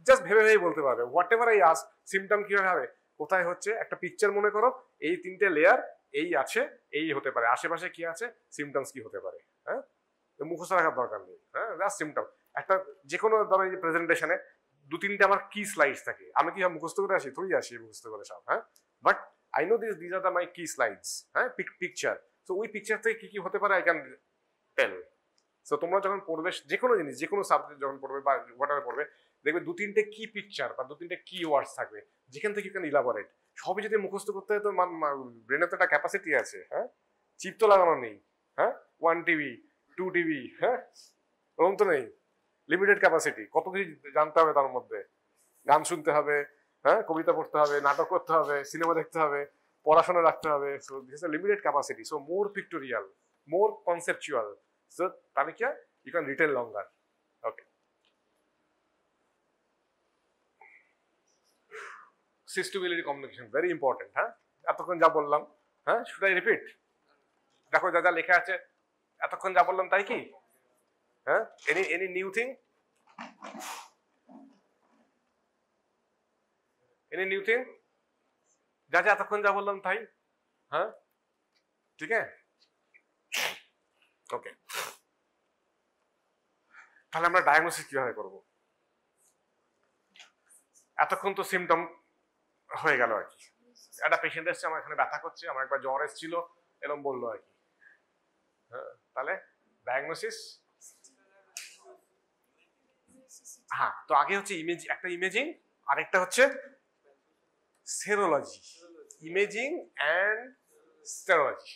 জাস্ট ভেবে ভেবেই বলতে পারবে, what ever I ask, symptom কিভাবে হবে, কোথায় হচ্ছে, একটা পিকচার মনে করো, এই তিনটে লেয়ার, এই আছে, এই হতে পারে, আশেপাশে কি আছে, সিমটমস কি হতে পারে, হ্যাঁ, মুখস্থ রাখার দরকার নেই, হ্যাঁ, জাস্ট সিমটম। একটা যে কোনো ধরো এই প্রেজেন্টেশনে 2-3টে আমার কি স্লাইডস থাকে, আমি কি মুখস্থ করে আসি? থোড়ি আসি মুখস্থ করে সব, হ্যাঁ, but I know this are the my কি স্লাইডস, হ্যাঁ, পিকচার। সো ওই পিকচার থেকে কি কি হতে পারে আই ক্যান টেল। সো তোমরা যখন পড়বে যে কোনো জিনিস, যে কোনো সাবজেক্ট যখন পড়বে বা হোয়াটএভার পড়বে, দেখবে 2-3টে কি পিকচার বা 2-3টে কি ওয়ার্ডস থাকবে, যেখান থেকে ইউ ক্যান ইলাবোরেট। সবই যদি মুখস্থ করতে হয় তো ব্রেনে তো একটা ক্যাপাসিটি আছে, হ্যাঁ, চিপ তো লাগানো নেই, হ্যাঁ, 1 টিবি 2 টিবি, হ্যাঁ, ওরকম তো নেই, লিমিটেড ক্যাপাসিটি, কত কিছু জানতে হবে তার মধ্যে, গান শুনতে হবে, হ্যাঁ, কবিতা পড়তে হবে, নাটক করতে হবে, সিনেমা দেখতে হবে, পড়াশোনা রাখতে হবে, so this is a limited capacity, so more pictorial, more conceptual, so তাহলে কি হয়, you can retain longer, okay. Cystobiliary communication very important, হ্যাঁ, এতক্ষণ যা বললাম, হ্যাঁ, শুড আই রিপিট? দেখো যা যা লেখা আছে এতক্ষণ যা বললাম তাই কি, হ্যাঁ, any new thing, any new thing, যা যা এতক্ষণ যা বললাম তাই, হ্যাঁ, ঠিক আছে, ওকে। তাহলে আমরা ডায়াগনোসিস কিভাবে করব? এতক্ষণ তো সিমটম হয়ে গেল আর কি, একটা পেশেন্ট এসছে, আমার এখানে ব্যথা করছে, আমার একবার জ্বর এসেছিল, এরকম বললো আর কি, হ্যাঁ, তাহলে ডায়াগনোসিস, হ্যাঁ, তো আগে হচ্ছে একটা ইমেজিং, আরেকটা হচ্ছে সেরোলজি, ইমেজিং অ্যান্ড সেরোলজি,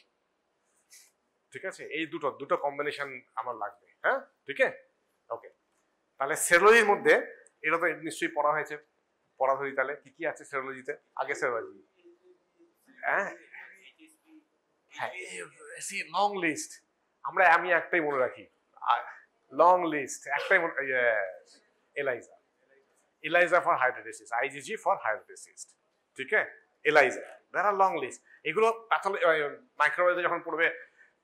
ঠিক আছে, এই দুটো কম্বিনেশন আমার লাগবে, হ্যাঁ, ঠিক আছে, ওকে। তাহলে সেরোলজির মধ্যে এটা তো নিশ্চয়ই পড়া হয়েছে, পড়া ধরি, তাহলে কি কি আছে সেরোলজিতে? আগে সেরোলজি, হ্যাঁ, লং লিস্ট, আমি একটাই মনে রাখি, লং লিস্ট একটাই মনে, ELISA for hydatidosis, IgG for hydatidosis, ঠিক আছে, ELISA, there are long list. এগুলো মাইক্রোবায়োলজি যখন পড়বে,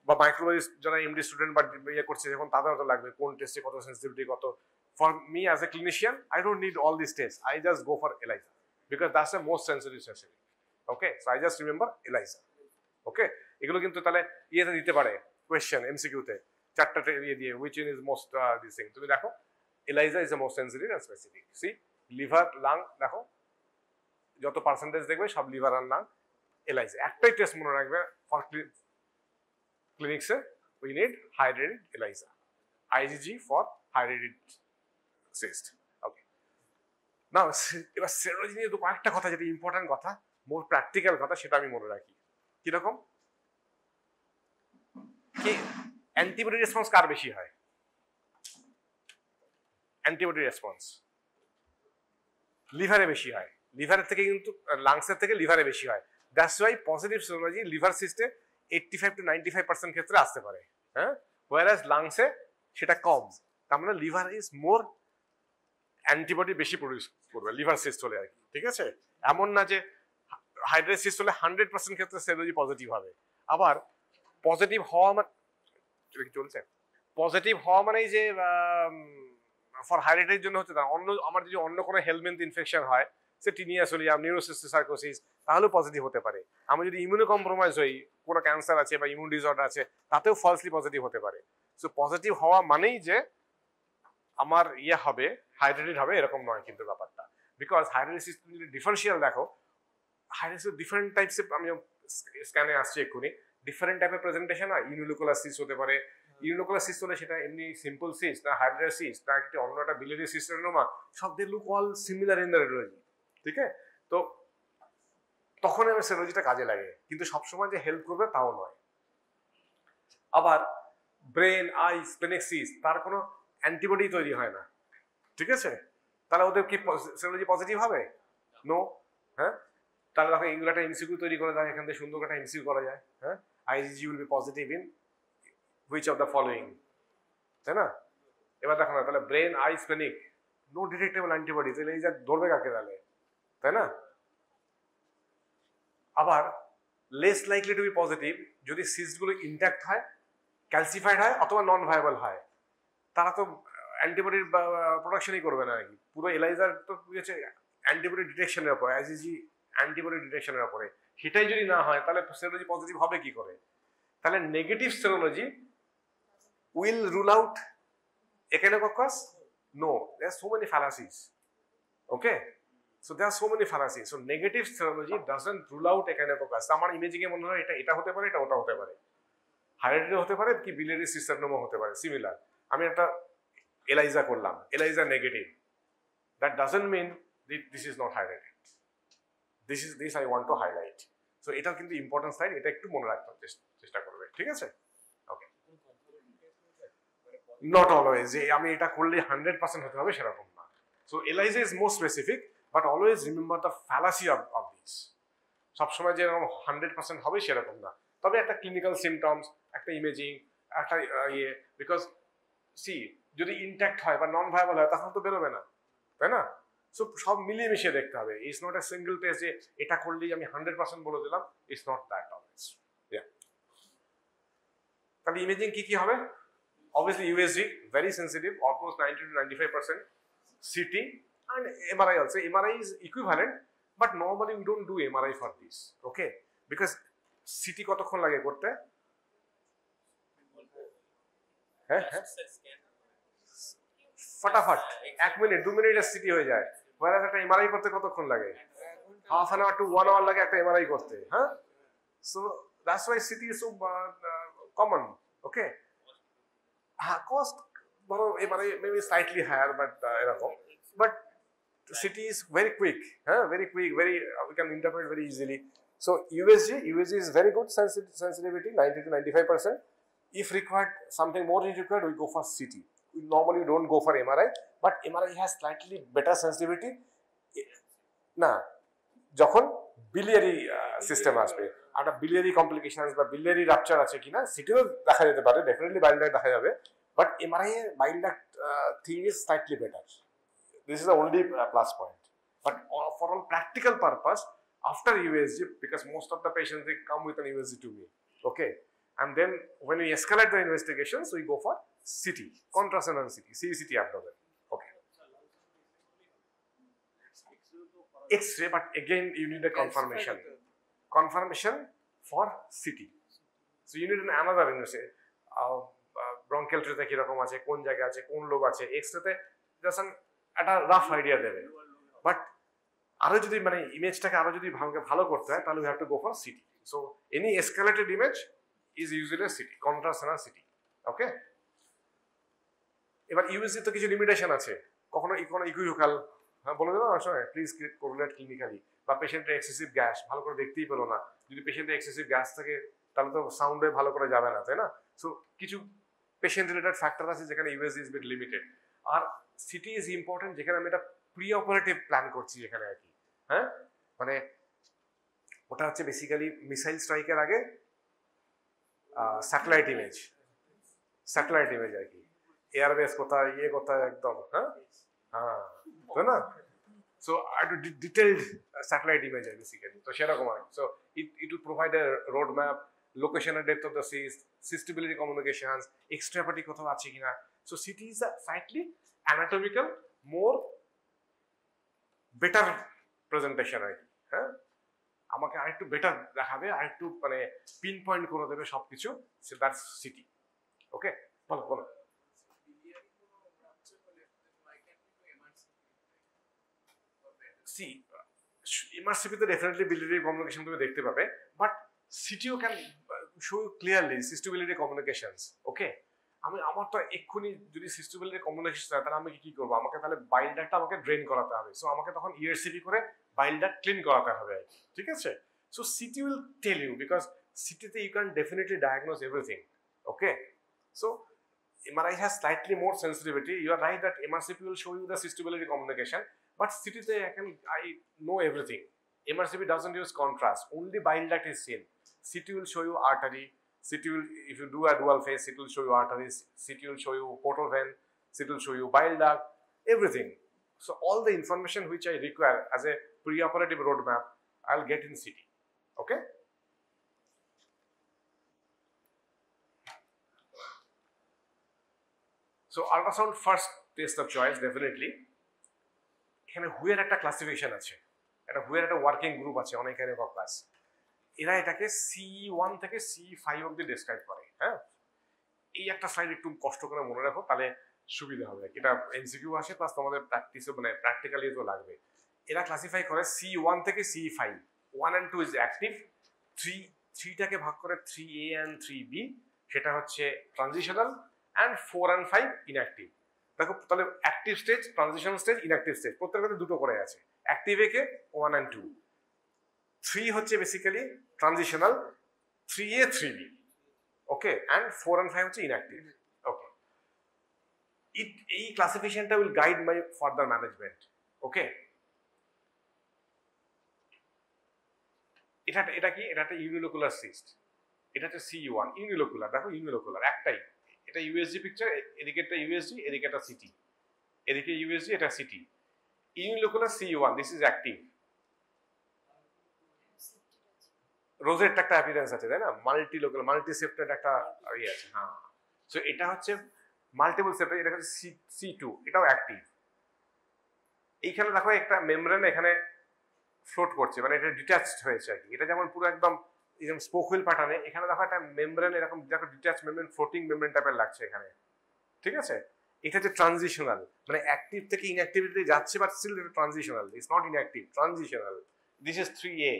বা মাইক্রোবায়োলজি যারা এমডি স্টুডেন্ট বা ইয়ে করছে যখন তাদের তো লাগবে কোন টেস্টে কত সেন্সিটিভিটি কত। For me as a clinician I don't need all this test, I just go for ELISA because that's the most sensitive. Okay, so I just remember ELISA. Okay, এগুলো কিন্তু তাহলে ইয়েতে দিতে পারে কোয়েশ্চেন এমসিকিউতে চারটা ইয়ে দিয়ে which in is most this thing. তুমি দেখো ELISA is the most sensitive and specific. C liver lung দেখো যত পার্সেন্টেজ দেখবে সব লিভার আর লাং এলাইজা। একটাই টেস্ট মনে রাখবে for ক্লিনিক্সে, we need hydrated ELISA, IgG for hydrated cyst. ওকে, না এবার সেরোলজি নিয়ে তো কয়েকটা কথা যেটা ইম্পর্টেন্ট কথা, মোর প্র্যাকটিক্যাল কথা, সেটা আমি মনে রাখি। কিরকম কি অ্যান্টিবডি রেসপন্স কার বেশি হয়? অ্যান্টিবডি রেসপন্স লিভারে বেশি হয়, লিভারের থেকে কিন্তু লাংসের থেকে লিভারে বেশি হয়। That's why positive serology liver সিস্টে 85 to 95% ক্ষেত্রে আসতে পারে, হ্যাঁ, হোয়ারাস লাংসে সেটা কম। তার মানে লিভার ইজ মোর অ্যান্টিবডি বেশি প্রডিউস করবে লিভার সিস্ট হলে আর কি। ঠিক আছে, এমন না যে হাইড্রেট সিস্ট হলে 100% ক্ষেত্রে সেরোলজি পজিটিভ হবে। আবার পজিটিভ হওয়া মানে চলছে, পজিটিভ হওয়া মানেই যে ফর হাইড্রেটের জন্য হচ্ছে না, অন্য আমার যদি অন্য কোনো হেলমেন্ট ইনফেকশন হয়, সে টিনিয়াসোলিয়াম নিউরোসিস্টিক সার্কোসিস, তাহলেও পজিটিভ হতে পারে। আমি যদি ইমিউনো কম্প্রোমাইজ হই, কোনো ক্যান্সার আছে বা ইমিউন ডিসঅর্ডার আছে, তাতেও ফলসলি পজিটিভ হতে পারে। সো পজিটিভ হওয়া মানেই যে আমার ইয়ে হবে হাইড্রেটেড হবে এরকম নয় কিন্তু ব্যাপারটা। বিকজ হাইড্রেটিস যদি ডিফারেন্সিয়াল দেখো, হাইড্রেটিস ডিফারেন্ট টাইপসে, আমি স্ক্যানে আসছি এক্ষুনি, ডিফারেন্ট টাইপের প্রেজেন্টেশন হয়। ইউনিলোকুলার সিস্ট হতে পারে, ইউনিলোকুলার সিস্ট হলে সেটা এমনি সিম্পল সিস্ট না হাইড্রেটিস সিস্ট না একটা অন্য একটা বিলিয়ারি সিস্টেনোমা, সব they look all similar in the radiology. ঠিক আছে, তো তখন আমার সেরোলজিটা কাজে লাগে, কিন্তু সবসময় যে হেল্প করবে তাও নয়। আবার ব্রেন, আই, স্প্লেনিক সিস্ট, তার কোনো অ্যান্টিবডি তৈরি হয় না। ঠিক আছে, তাহলে ওদের কি সেরোলজি পজিটিভ হবে? নো। হ্যাঁ, তাহলে দেখো এগুলো একটা এমসিকিউ তৈরি করা যায়, এখান থেকে সুন্দর একটা এমসিকিউ করা যায়। হ্যাঁ, IgG will be positive in which of the following, তাই না? এবার দেখো না, তাহলে brain, eye, splenic, no detectable antibody, তাহলে এই যা ধরবে কাকে তাহলে, তাই না? আবার less likely to be positive যদি সিস্টগুলো ইনট্যাক্ট হয়, ক্যালসিফাইড হয় অথবা নন ভায়াবল হয়, তারা তো অ্যান্টিবডির প্রোডাকশনই করবে না নাকি। পুরো এলাইজার তো হচ্ছে অ্যান্টিবডি ডিটেকশনের উপর, আইজিজি অ্যান্টিবডি ডিটেকশনের উপরে। সেটাই যদি না হয় তাহলে সেরোলজি পজিটিভ হবে কি করে? তাহলে negative serology will rule out echinococcus? No, there so many fallacies. Okay, so there are so many fallacies. So negative serology doesn't rule out echinococcus. আমার ইমেজিং এ মনে হয় এটা হতে পারে, এটা ওটা হতে পারে, হাইড্রেটেড হতে পারে, কি বিলিয়ারি সিস্টারনোমা হতে পারে, সিমিলার। আমি একটা এলাইজা করলাম, ELISA negative, that doesn't mean this is not হাইড্রেটেড, this I want to highlight. So এটা কিন্তু ইম্পর্টেন্ট সাইড, এটা একটু মনে রাখতে চেষ্টা করবে। ঠিক আছে, ওকে, নট অলওয়েজ যে আমি এটা করলে 100% হতে হবে সেরকম না। So ELISA is more specific, but always remember the fallacy of this. সবসময় যে এরকম 100% হবে সেরকম না, তবে একটা ক্লিনিক্যাল সিমটমস, একটা ইমেজিং, একটা ইয়ে, বিকজ সি যদি ইনট্যাক্ট হয় বা নন ভায়াবল হয় তখন তো বেরোবে না, তাই না? সো সব মিলিয়ে মিশিয়ে দেখতে হবে। It's not a single test যে এটা করলেই আমি 100% বলে দিলাম, ইটস নট দ্যাট অলওয়েজ। তাহলে ইমেজিং কি কি হবে? Obviously USG, very sensitive, almost 90 to 95%. CT and MRI also. MRI is equivalent, but normally we don't do MRI for this. Okay, because CT কতক্ষণ লাগে করতে? হ্যাঁ হ্যাঁ, ফটাফট 1 মিনিট 2 মিনিটে CT হয়ে যায়। whereas একটা MRI করতে কতক্ষণ লাগে? half an hour to 1 hour লাগে একটা MRI করতে। হ্যাঁ, so that's why CT is so common. Okay, cost ধরো এবারে মেবি স্লাইটলি হায়ার, বাট এরকম, but CT is very quick, হ্যাঁ, very quick, very we can interpret very easily. So USG is very good sensitivity, 90 to 95%. If required something more is required, we go for CT. We normally don't go for MRI, but MRI has slightly better sensitivity না যখন biliary system আসবে, একটা biliary complications বা biliary rupture আছে কিনা সেটাও দেখা যেতে পারে, definitely bile duct দেখা যাবে, but MRI এর bile duct thing is slightly better. This is the only plus point. But for all practical purpose, after USG, because most of the patients they come with an USG to me, okay, and then when we escalate the investigations, we go for CT, contrast city, CCT abdomen. Okay. X-ray, but again you need a confirmation for CT. So you need another investigation. Bronchial tree কি রকম আছে, কোন জায়গায় আছে, কোন lobe আছে, X-ray তে just একটা রাফ আইডিয়া দেবে, বাট আরো যদি মানে ইমেজটাকে আরো যদি ভালো করতে হয় তাহলে we have to go for CT. So any escalated image is usually a CT, contrast CT. Okay. এবার ইউএসজি তো কিছু লিমিটেশন আছে, কখনো ইকুইভোকাল বলে দেবো না সময় প্লিজ কোরিলেট ক্লিনিক্যালি, বা পেশেন্টের এক্সেসিভ গ্যাস ভালো করে দেখতেই পেলো না, যদি পেশেন্টের এক্সেসিভ গ্যাস থাকে তাহলে তো সাউন্ডে ভালো করে যাবে না, তাই না? সো কিছু পেশেন্ট রিলেটেড ফ্যাক্টর আছে যেখানে ইউএসজি ইজ বিট লিমিটেড। আর সিটি ইজ ইম্পর্টেন্ট যেখানে আমি এটা প্রি অপারেটিভ প্ল্যান করছি এখানে আর কি। হ্যাঁ, মানে ওটা হচ্ছে বেসিক্যালি মিসাইল স্ট্রাইকের আগে স্যাটেলাইট ইমেজ আর কি, এয়ারবেস কোথায়, ইয়ে কোথায় একদম, হ্যাঁ হ্যাঁ, তাই না? সো একটু ডিটেইলড স্যাটেলাইট ইমেজ হয় বেসিক্যালি, তো সেরকম আর। So it will provide a road map, location and depth of the cyst, stability communications, extrapathy কোথাও আছে কিনা। So CT is a slightly anatomical, more better presentation আর কি। হ্যাঁ, আমাকে আরেকটু বেটার দেখাবে, আরেকটু মানে পিন পয়েন্ট করে দেবে সবকিছু, সো দ্যাটস সিটি। ওকে, বলো। সি ইমার্সিভিতে ডেফিনেটলি বিলিয়ারি কমিউনিকেশন তুমি দেখতে পাবে, বাট সিটিও can show you clearly cystobility communications. Okay, আমার তো এক্ষুনি যদি cystobility communication হয় তাহলে আমি কি করবো, আমাকে তাহলে বাইল ডাক্টটা আমাকে ড্রেন করাতে হবে, সো আমাকে তখন ইআরসিপি করে বাইল ডাক্ট ক্লিন করাতে হবে, ঠিক আছে? So CT will tell you, because সিটিতে you can definitely diagnose everything. Okay, so MRI has slightly more sensitivity. You are right that MRCP will show you the cystobility communication, but CT I know everything. MRCP doesn't use contrast, only bile duct is seen. CT will show you artery, CT will, if you do a dual phase, it will show you arteries, CT will show you portal vein, CT will show you bile duct, everything. So all the information which I require as a pre-operative roadmap, I'll get in CT. Okay? So ultrasound first test of choice definitely. এখানে হুয়ের একটা classification আছে, এটা হুয়ের একটা working group আছে, অনেকের class. এরা এটাকে C1 থেকে C5 অবধি ডেসক্রাইব করে। হ্যাঁ, এই একটা স্লাইড একটু কষ্ট করে মনে রাখো, তাহলে সুবিধা হবে। এটা এমসিকিউ আসে, প্লাস তোমাদের প্র্যাকটিসে মানে প্র্যাকটিক্যালি তো লাগবে। এরা ক্লাসিফাই করে C1 থেকে C5। 1 and 2 ইজ অ্যাক্টিভ, 3টাকে ভাগ করে 3A and 3B, সেটা হচ্ছে ট্রানজিশনাল, অ্যান্ড 4 and 5 ইনঅ্যাক্টিভ। দেখো তাহলে active stage, transitional stage, inactive stage, প্রত্যেকটাতে দুটো করে আছে। অ্যাক্টিভ একে 1 and 2, 3 হচ্ছে basically transitional, 3A 3B, okay, and 4 and 5 হচ্ছে ইনঅ্যাক্টিভ। ওকে, এই ক্লাসিফিকেশনটা will guide my further management. Okay, এটা কি, এটা একটা ইউনিলোকুলার সিস্ট, এটা হচ্ছে C1 ইউনিলোকুলার। দেখো ইউনিলোকুলার একটাই, এটা ইউএসজি পিকচার, এদিকে একটা ইউএসজি, এদিকে একটা সিটি, এদিকে ইউএসজি, এটা CT. Unilocular C1, this is active. Rosette একটা অ্যাপিয়ারেন্স আছে, তাই না? মাল্টিলোকুলার, মাল্টিসেপ্টেড একটা ইয়ে আছে। হ্যাঁ, সো এটা হচ্ছে মাল্টিপল সেপ্টেড, এটা হচ্ছে C2, এটাও অ্যাক্টিভ। এইখানে দেখো একটা মেমব্রেন এখানে ফ্লোট করছে, মানে এটা ডিট্যাচড হয়েছে আর কি। এটা যেমন পুরো একদম স্পোকহুইল প্যাটার্নে, এখানে দেখো একটা মেমব্রেন এরকম দেখো ডিট্যাচ মেমব্রেন, ফ্লোটিং মেমব্রেন টাইপের লাগছে এখানে, ঠিক আছে? এটা হচ্ছে ট্রানজিশনাল, মানে অ্যাক্টিভ থেকে ইনঅ্যাক্টিভিটি যাচ্ছে, বাট স্টিল এটা transitional, it's not inactive, transitional. This is 3A।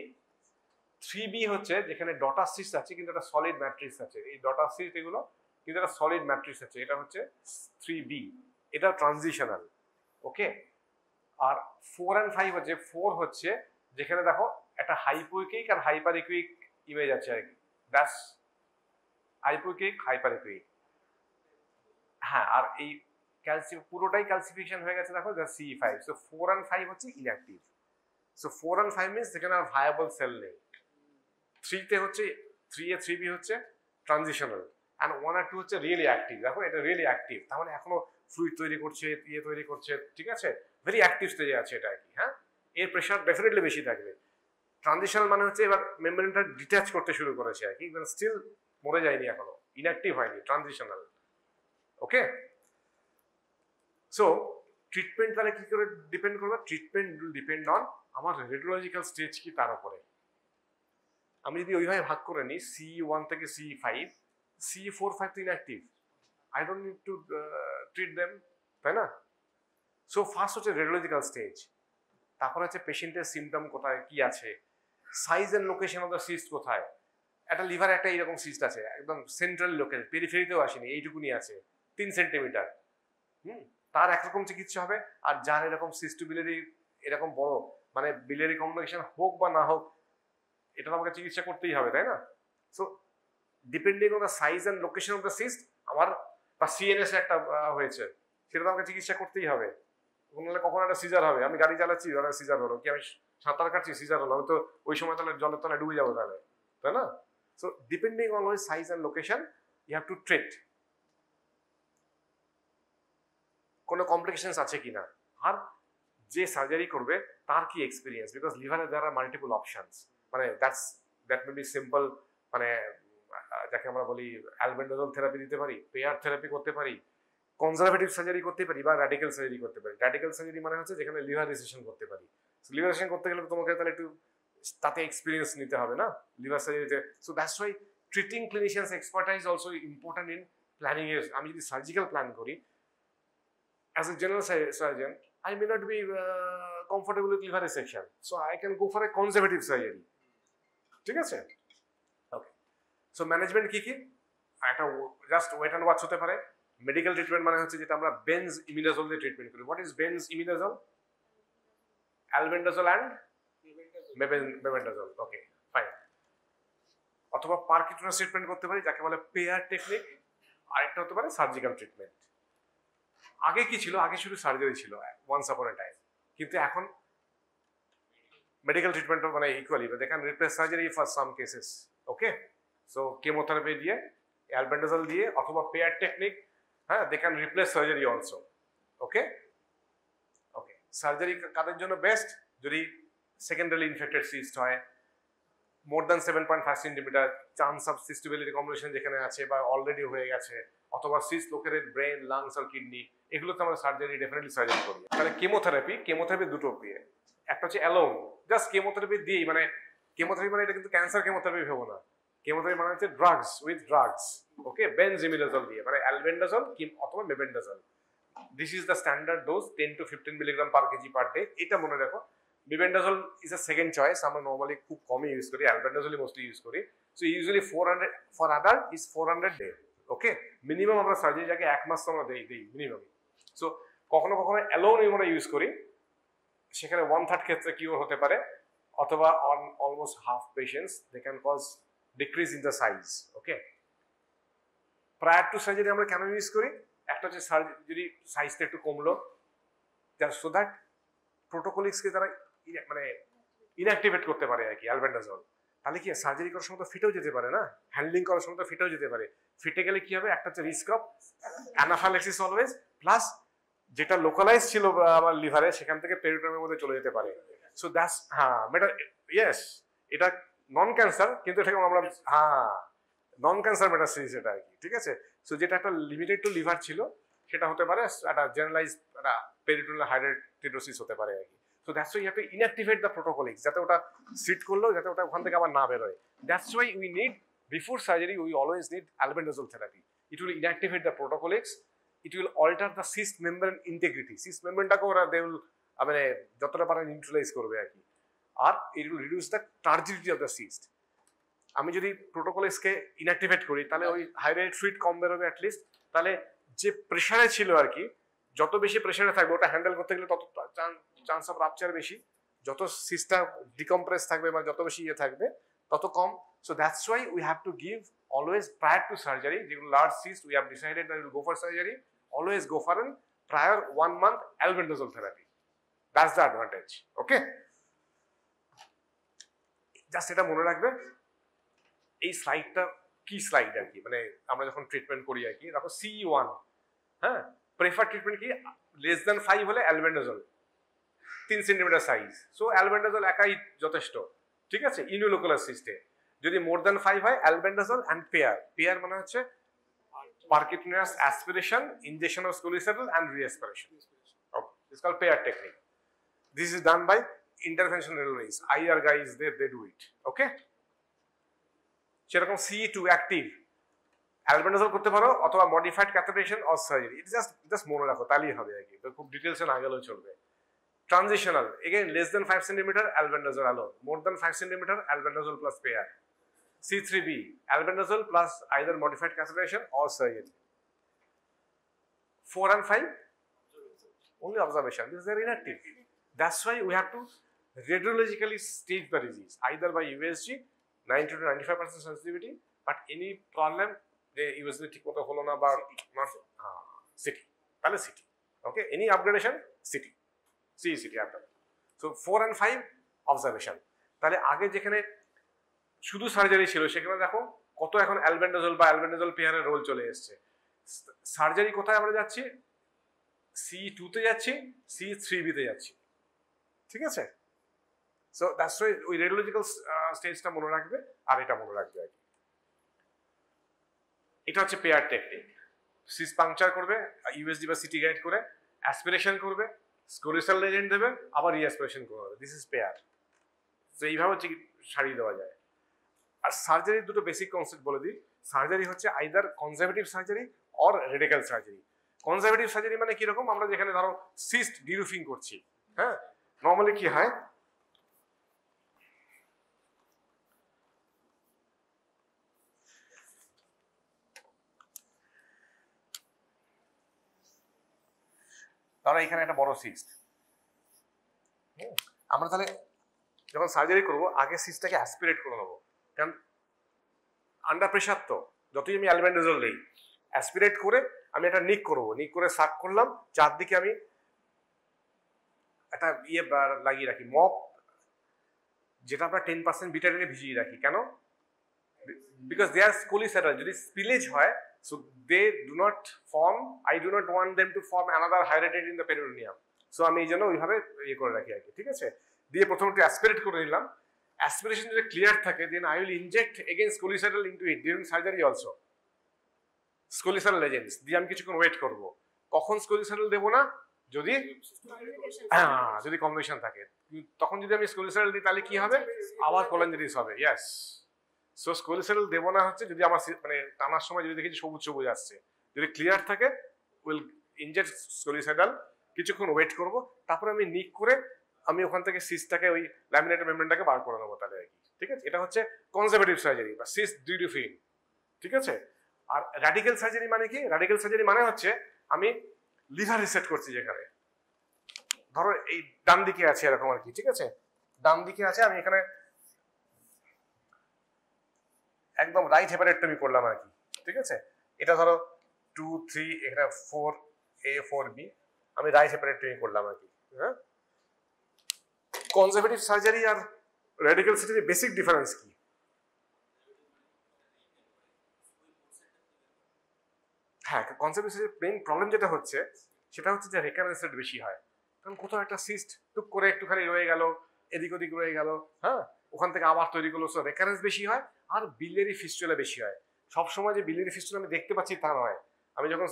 3B হচ্ছে যেখানে ডটার সিস্ট আছে কিন্তু একটা সলিড ম্যাট্রিক্স আছে, এই ডটার সিস্ট এগুলো কিন্তু একটা সলিড ম্যাট্রিক্স আছে, এটা হচ্ছে 3B, এটা ট্রানজিশনাল। ওকে, আর 4 and 5 হচ্ছে, 4 হচ্ছে যেখানে দেখো একটা হাইপোইকিক আর হাইপারইকুইক ইমেজ আছে আর কি, দ্যাটস হাইপোইকিক হাইপারইকুইক। হ্যাঁ, আর এই পুরোটাই ক্যালসিফিকেশন হয়ে গেছে দেখো, C5। সো 4 and 5 হচ্ছে ইনঅ্যাক্টিভ। সো 4 and 5 মিনস যেখানে আর ভায়াবল সেল নেই। 3তে হচ্ছে 3A 3B হচ্ছে ট্রানজিশনাল, অ্যান্ড 1 আর 2 হচ্ছে রিয়েলি অ্যাক্টিভ। দেখো এটা রিয়েলি অ্যাক্টিভ, তার মানে এখনো ফ্লুইড তৈরি করছে, ইয়ে তৈরি করছে, ঠিক আছে, ভেরি অ্যাক্টিভ স্টেজে আছে এটা আর কি। হ্যাঁ, এর প্রেশার ডেফিনেটলি বেশি থাকবে। ট্রানজিশনাল মানে হচ্ছে এবার মেমব্রেনটা ডিট্যাচ করতে শুরু করেছে আর কি, স্টিল মরে যায়নি এখনো, ইনঅ্যাক্টিভ হয়নি, ট্রানজিশনাল। ওকে, সো ট্রিটমেন্ট তাহলে কি করে ডিপেন্ড করবে? ট্রিটমেন্ট উইল ডিপেন্ড অন আমার রেডিওলজিক্যাল স্টেজ কি তার উপরে। আমি যদি ওইভাবে ভাগ করে নিই C1 থেকে C5, C4, 5 তো inactive, I don't need to treat them, তাই না? সো ফার্স্ট হচ্ছে রেডিওলজিক্যাল স্টেজ, তারপর হচ্ছে পেশেন্টের সিমটম কোথায় কি আছে, size and location of the cyst কোথায়। একটা লিভারে একটা এইরকম সিস্ট আছে একদম সেন্ট্রাল লোকেশন, পেরিফেরিতেও আসেনি, এইটুকুনি আছে 3 সেন্টিমিটার, তার একরকম চিকিৎসা হবে। আর যার এরকম সিস্টোবিলিয়ারি এরকম বড় মানে বিলিয়ারি কমিউনিকেশন হোক বা না হোক, এটা আমাকে চিকিৎসা করতেই হবে, তাই না? So depending on the size and location of the cyst, আমার বা সিএনএস একটা হয়েছে, সেটা তো আমাকে চিকিৎসা করতেই হবে। নাহলে কখন একটা সিজার হবে, আমি গাড়ি চালাচ্ছি সিজার হলো, কি আমি সাঁতার কাটছি সিজার হলো, আমি তো ওই সময় তাহলে জলের তলায় ডুবে যাবো তাহলে, তাই না? সো ডিপেন্ডিং অন ওই size and location you have to treat. কোনো কমপ্লিকেশনস আছে কিনা, আর যে সার্জারি করবে তার কি এক্সপিরিয়েন্স, বিকজ লিভারে দেয়ার আর মাল্টিপল অপশনস, মানে দ্যাট মে বি সিম্পল, মানে যাকে আমরা বলি অ্যালবেন্ডাজল থেরাপি দিতে পারি, পেয়ার থেরাপি করতে পারি, কনজারভেটিভ সার্জারি করতে পারি, বা র্যাডিক্যাল সার্জারি করতে পারি। র্যাডিক্যাল সার্জারি মানে হচ্ছে যেখানে লিভার রিসেকশন করতে পারি। লিভার রিসেকশন করতে গেলে তোমাকে তাহলে একটু তাতে এক্সপিরিয়েন্স নিতে হবে না লিভার সার্জারিতে। So that's why treating clinicians expertise also important in planning এর। আমি যদি সার্জিক্যাল প্ল্যান করি as a general surgeon, I may not be comfortable with liver resection, so I can go for a conservative surgery. ঠিক আছে? ওকে, so management কি কি? একটা just wait and watch হতে পারে। মেডিকেল ট্রিটমেন্ট মানে হচ্ছে যেটা আমরা বেনজ ইমিডাজল দিয়ে ট্রিটমেন্ট করি। What is Benz imidazole? Albendazole and mebendazole. Okay, fine. অথবা পারকিউটানাস ট্রিটমেন্ট করতে পারি, যাকে বলে পেয়ার টেকনিক। আরেকটা হতে পারে সার্জিক্যাল ট্রিটমেন্ট। আগে কি ছিল? আগে শুধু সার্জারি ছিল ওয়ান্স আপন এ টাইম, কিন্তু এখন মেডিকেল ট্রিটমেন্টও মানে equally, they can replace surgery for some cases. Okay, so chemotherapy দিয়ে, অ্যালবেন্ডাজল দিয়ে, অথবা পেয়ার টেকনিক, হ্যাঁ, they can replace surgery also. Okay, okay, surgery কাদের জন্য বেস্ট? যদি সেকেন্ডারি ইনফেক্টেড সিস্ট হয়, more than 7.5 centimetre, chance of cystobiliary combination যেখানে আছে বা অলরেডি হয়ে গেছে, অথবা সিস্ট লোকের ব্রেন, লাংস আর কিডনি, এগুলোতে আমরা সার্জারি ডেফিনেটলি সার্জারি করি। তাহলে কেমোথেরাপি দুটো পেয়ে, একটা হচ্ছে অ্যালোন, জাস্ট কেমোথেরাপি দিয়েই, মানে কেমোথেরাপি মানে এটা কিন্তু ক্যান্সার কেমোথেরাপি ভেবো না, কেমোথেরাপি মানে হচ্ছে drugs with drugs. Okay, benzimidazole দিয়ে, মানে অ্যালবেন্ডাজল অথবা mebendazole. This is the standard dose, 10 to 15 milligram per KG per day. এটা মনে রাখো। Mebendazole is a second choice, আমরা নর্মালি খুব কমই ইউজ করি, অ্যালবেন্ডাজলই মোস্টলি ইউজ করি। So usually 400 for adult is 400 day. Okay, minimum আমরা সার্জারির আগে 1 মাস তো আমরা দিই মিনিমাম। সো কখনো কখনো অ্যালোন আমরা ইউজ করি, সেখানে 1/3 ক্ষেত্রে কিউর হতে পারে, অথবা on almost half patients they can cause decrease in the size. Okay, prior to surgery আমরা কেন ইউজ করি? একটা হচ্ছে যদি সাইজটা একটু কমলো, সো দ্যাট প্রোটোকলিক্সকে তারা মানে ইনঅ্যাক্টিভেট করতে পারে আর কি, অ্যালবেন্ডাজল। তাহলে কি সার্জারি করার সময় তো ফিটেও যেতে পারে না, হ্যান্ডলিং করার সময় তো ফিটেও যেতে পারে। ফিটে গেলে কি হবে? একটা হচ্ছে risk of anaphylaxis always, plus যেটা লোকালাইজ ছিল আমার লিভারে সেখান থেকে পেরিটোনিয়ামের মধ্যে চলে যেতে পারে। সো দ্যাটস, হ্যাঁ ইয়েস, এটা নন ক্যান্সার, কিন্তু এটাকে আমরা নন ক্যান্সার মেটাস্টেসিস এটা আর কি। ঠিক আছে, সো যেটা একটা লিমিটেড টু লিভার ছিল, সেটা হতে পারে একটা জেনারেলাইজ একটা পেরিটোনিয়াল হাইড্রোটিডোসিস হতে পারে আর কি। So that's why you have to inactivate the protocolix, যাতে ওটা সিট করলো, যাতে ওটা ওখান থেকে আবার না বেরোয়। That's why we need, before surgery we always need albendazole therapy. It will inactivate the protocolix, it will alter the cyst membrane integrity, cyst membrane-টাকে ওরা they will মানে যতটা পারে নিউট্রালাইজ করবে আর কি, আর it will reduce the turgidity of the cyst. আমি যদি প্রোটোকলিক্সকে inactivate করি, তাহলে ওই হাইড্রেট ফ্লুইড কম বেরোবে অ্যাটলিস্ট, তাহলে যে প্রেসারে ছিল আর কি, যত বেশি প্রেসারে থাকবে ওটা হ্যান্ডেল করতে গেলে তত চান্স অফ রাপচার বেশি, যত সিস্টটা ডিকম্প্রেস থাকবে মানে যত বেশি থাকবে তত কম। So that's why we have to give always prior to surgery, যেগুলো large cyst we have decided that will go for surgery, always go for an prior 1 month albendazole therapy. That's the advantage. Okay, just এটা মনে রাখবে। এই স্লাইডটা কি slide আর কি, মানে আমরা যখন ট্রিটমেন্ট করি আর কি, দেখো C1, হ্যাঁ, প্রেফার ট্রিটমেন্ট কি, লেস দ্যান 5 হলে albendazole, 3 centimetre size, so albendazole একাই যথেষ্ট। ঠিক আছে, ইউনিলোকুলার সিস্টে। যদি মোর দ্যান 5 হয় অ্যালবেন্ডাজল অ্যান্ড পেয়ার মানে হচ্ছে percutaneous aspiration, injection of scolicetal and re-aspiration. Okay, it's called pair technique. This is done by interventional ways. IR guys, they do it. Okay. সেরকম C2 active albendazole করতে পারো অথবা modified catheterization or surgery. It's just মনে রাখো তাহলেই হবে আর কি, তো খুব ডিটেইলসে না গেলেও চলবে। Transitional, again less than 5 cm albendazole alone, more than 5 cm albendazole plus pair. C3B, albendazole plus either modified catheterization or surgery. 4 and 5, only observation because they are inactive. That's why we have to radiologically stage the disease either by USG 90 to 95% sensitivity, but any problem the USG ঠিক মতো হলো না বা CT তাহলে CT. Okay, any upgradation CT, CT after. So 4 and 5 observation. তাহলে আগে যেখানে শুধু সার্জারি ছিল সেখানে দেখো কত এখন অ্যালবেন্ডাজল বা অ্যালবেন্ডাজল পেয়ারের রোল চলে এসেছে। সার্জারি কোথায় আমরা যাচ্ছি? C2 তে যাচ্ছি, C3B তে যাচ্ছি, ঠিক আছে? সো দ্যাটস ওয়াই ওই রেডিওলজিক্যাল স্টেজটা মনে রাখবে আর এটা মনে রাখবে আর কি। এটা হচ্ছে পেয়ার টেকনিক। সিস পাংচার করবে ইউএসডি বা সিটি গাইড করে, অ্যাসপিরেশন করবে, স্কোলিসাল লেজেন্ড দেবে, আবার রিঅ্যাসপিরেশন করবে। This is pair. তো এইভাবে সারিয়ে দেওয়া যায়। আর সার্জারির দুটো বেসিক কনসেপ্ট বলে দিই। সার্জারি হচ্ছে either conservative surgery or radical surgery. Conservative surgery মানে কিরকম? আমরা যেখানে ধরো সিস্ট ডিরুফিং করছি, হ্যাঁ, নর্মালি কি হয়, ধরো এখানে একটা বড় সিস্ট, আমরা তাহলে যখন সার্জারি করবো আগে সিস্টটাকে অ্যাসপিরেট করে নেবো, কারণ আন্ডার প্রেশার তো যতই আমি অ্যালবেন্ডাজল নেই অ্যাসপিরেট করে আমি একটা নিক করবো, নিক করে সাক করলাম, চারদিকে আমি একটা লাগিয়ে রাখি মপ, যেটা আমরা 10% বিটাডিনে ভিজিয়ে রাখি। কেন? বিকজ দে আর স্কোলিসেটাল, যদি স্পিলেজ হয় so they do not form, I do not want them to form another হাইড্রেটেড ইন দ্য পেরিটোনিয়াম। সো আমি এই জন্য ওইভাবে ইয়ে করে রাখি আর কি, ঠিক আছে? দিয়ে প্রথমে একটু অ্যাসপিরেট করে নিলাম, অ্যাসপিরেশন যদি ক্লিয়ার থাকে then I will inject again scolicidal into it during surgery also. Scolicidal legends দিয়ে আমি কিছুক্ষণ ওয়েট করব। কখন স্কোলিসেটাল দেবো না? যদি যদি কম্বিনেশন থাকে, তখন যদি আমি স্কোলিসেটাল দিই তাহলে কি হবে? আবার কোলেঞ্জাইটিস হবে। ইয়েস, সো স্কোলিসেটাল দেবো না হচ্ছে যদি আমার মানে টানার সময় যদি দেখি সবুজ সবুজ আসছে, যদি ক্লিয়ার থাকে উইল ইনজেক্ট স্কোলিসেটাল, কিছুক্ষণ ওয়েট করব, তারপরে আমি নিক করে আমি ওখান থেকে সিস্টটাকে ওই ল্যামিনেটেড মেমব্রেনটাকে বার করে নেবো তাহলে আর কি, ঠিক আছে? এটা হচ্ছে কনজারভেটিভ সার্জারি বা সিস্ট ডিরুফিং, ঠিক আছে? আর র্যাডিক্যাল সার্জারি মানে কি? র্যাডিক্যাল সার্জারি মানে হচ্ছে আমি লিভার রিসেট করছি, যেখানে ধরো এই ডান দিকে আছে এরকম আর কি, ঠিক আছে? ডান দিকে আছে, আমি এখানে একদম রাইট হেপারেক্টমি করলাম আর কি, ঠিক আছে? এটা ধরো 2, 3, এখানে 4A 4B, আমি রাইট হেপারেক্টমি করলাম আর কি। হ্যাঁ, কনজারভেটিভ সার্জারি আর র্যাডিক্যাল সার্জারি বেসিক ডিফারেন্স কি? হ্যাঁ, কনজারভেটিভ সার্জারি মেইন প্রবলেম যেটা হচ্ছে সেটা হচ্ছে যে রেকারেন্স রেট বেশি হয়। কারণ কোথাও একটা সিস্ট টুক করে একটুখানি রয়ে গেল, এদিক ওদিক রয়ে গেল, হ্যাঁ, ওখান থেকে আবার তৈরি করলো, সো রেকারেন্স বেশি হয়। আর বিলিয়ারি ফিস্টুলা বেশি হয়। সবসময় যে বিলিয়ারি ফিস্টুলা আমি দেখতে পাচ্ছি তা নয়। আমি যখন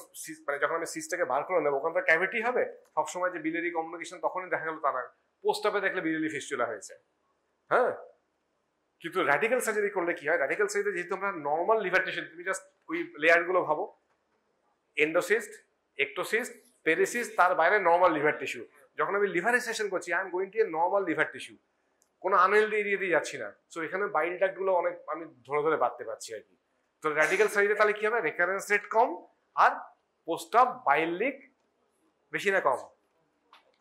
মানে যখন আমি সিস্টটাকে বার করে নেবো ওখান থেকে ক্যাভিটি হবে, সবসময় যে বিলিয়ারি কমিউনিকেশন তখনই দেখা গেল তা নয়, পোস্ট-আপে দেখলে বিলিয়ারি ফিস্টুলা হয়েছে। হ্যাঁ, কিন্তু র্যাডিক্যাল সার্জারি করলে কি হয়? র্যাডিক্যাল সার্জারি যেহেতু আমরা নর্মাল লিভার টিস্যু, তুমি জাস্ট ওই লেয়ারগুলো ভাবো, এন্ডোসিস্ট, একটোসিস্ট, পেরিসিস্ট, তার বাইরে নর্মাল লিভার টিস্যু। যখন আমি লিভার রিসেকশন করছি I am going two A normal liver tissue, কোনো আনহেলদি এরিয়া দিয়ে যাচ্ছি না। সো এখানে বাইল ডাক্টগুলো অনেক আমি ধরে ধরে বাঁধতে পারছি আর কি। তো র্যাডিক্যাল সার্জারি তাহলে কি হবে? রেকারেন্স রেট কম, আর পোস্ট অফ বাইল লিক বেশি না কম?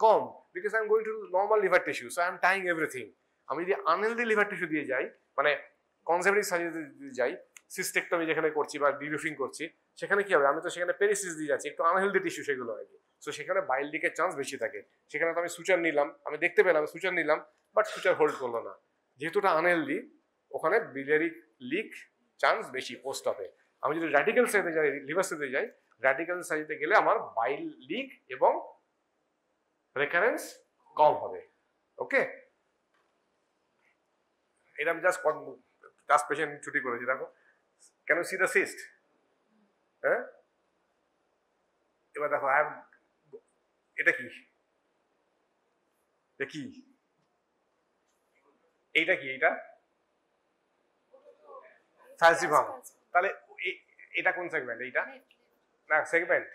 কম, because I am going to normal liver tissue, so I am tying everything. আমি যদি আনহেলদি লিভার টিস্যু দিয়ে যাই, মানে কনজারভেটিভ সার্জারি দিয়ে যাই, সিস্টেক্টমি যেখানে করছি বা ডিরুফিং করছি, সেখানে কি হবে? আমি তো সেখানে পেরিসিস দিয়ে যাচ্ছি, একটু আনহেলদি টিস্যু সেগুলো আর কি। সো সেখানে বাইল লিকের চান্স বেশি থাকে। সেখানে তো আমি সুচার নিলাম, আমি দেখতে পেলাম সুচার নিলাম, বাট সুচার হোল্ড করলো না, যেহেতু ওটা আনহেলদি, ওখানে বিলিয়ারি লিক চান্স বেশি পোস্ট অফে। আমি যদি র্যাডিক্যাল সার্জারিতে যাই, লিভার সার্জারিতে যাই, র্যাডিক্যাল সার্জারিতে গেলে আমার বাইল লিক এবং রেকারেন্স কম হবে। ওকে, এটা আমি জাস্ট জাস্ট পেশেন্ট ছুটি করেছি, দেখো can you see the cyst? হ্যাঁ, এবার দেখো এটা কি, কি এইটা কি, এইটা ফালসিফার্ম। তাহলে এটা কোন সেগমেন্ট? এইটা না, সেগমেন্ট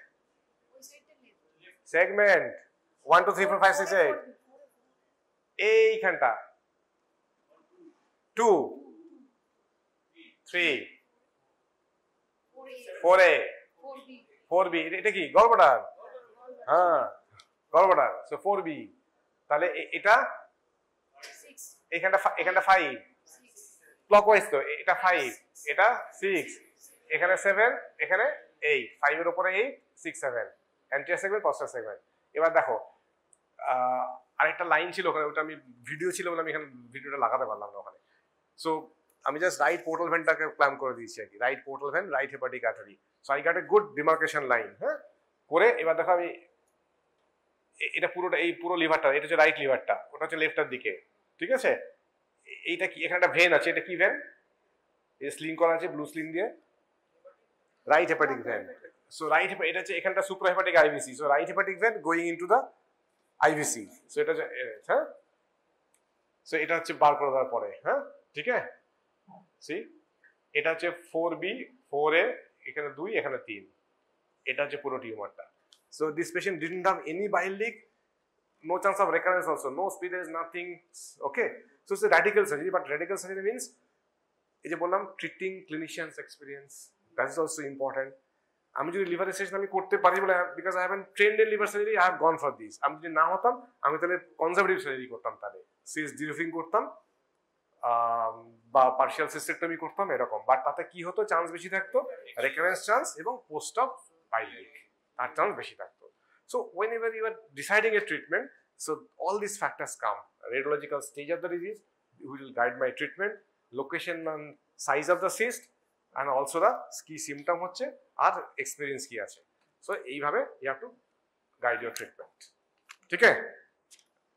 1 2 3 4 5 6 8, এইখানটা 2 3 4A 4B, এটা কি গলব্লাডার? হ্যাঁ, গলব্লাডার। So 4B। তাহলে এটা এখানটা 5 ক্লকওয়াইজ, তো এটা 5, এটা 6, এখানে 7, এখানে 8, 5 এর উপরে 8 6 7, অ্যান্টিরিয়র সেগমেন্ট পস্টেরিয়র সেগমেন্ট। এবার দেখো আরেকটা লাইন ছিল ওখানে, ওটা আমি ভিডিও ছিল বলে আমি এখানে ভিডিওটা লাগাতে পারলাম না ওখানে। সো আমি জাস্ট রাইট পোর্টাল ভেনটাকে প্ল্যান করে দিয়েছি আর কি, right portal when, right hepatic artery. So I got a good demarcation line. হ্যাঁ, করে এবার দেখো আমি এটা পুরোটা, এই পুরো লিভারটা, এটা হচ্ছে রাইট লিভারটা, ওটা হচ্ছে লেফটের দিকে, ঠিক আছে? এইটা কি, এখানে একটা ভেন আছে, এটা কি ভেন? এই স্লিং করা আছে ব্লু স্লিং দিয়ে, right hepatic vein. So right, এটা হচ্ছে এখানটা supra hepatic IVC. So right hepatic vein going into the IVC. So এটা হচ্ছে, হ্যাঁ, সো এটা হচ্ছে বার করে দেওয়ার পরে, হ্যাঁ, ঠিক আছে? সি, এটা হচ্ছে 4B 4A, এখানে 2, এখানে 3, এটা হচ্ছে পুরো টিউমারটা। So this patient didn't have any bile leak, no chance of recurrence also, no spillage, nothing. Okay, so it's a radical surgery, but radical surgery means এই যে বললাম treating clinicians experience, that is also important. আমি যদি liver resection আমি করতে পারি বলে, because I haven't trained in liver surgery, I have gone for this. আমি যদি না হতাম, আমি তাহলে কনজারভেটিভ সার্জারি করতাম, তাহলে সিস ডিরিফিং করতাম বা পার্শিয়াল সিস্টেক্টমি করতাম এরকম। বাট তাতে কি হতো, চান্স বেশি থাকতো, রেকারেন্স চান্স এবং পোস্ট অফ বাইল লিক তার চান্স বেশি থাকতো। So whenever you are deciding a treatment, so all these factors come. Radiological stage of the disease will guide my treatment, location and size of the cyst, and also the key symptom হচ্ছে আর experience কি আছে। So এইভাবে you have to guide your treatment. ঠিক আছে?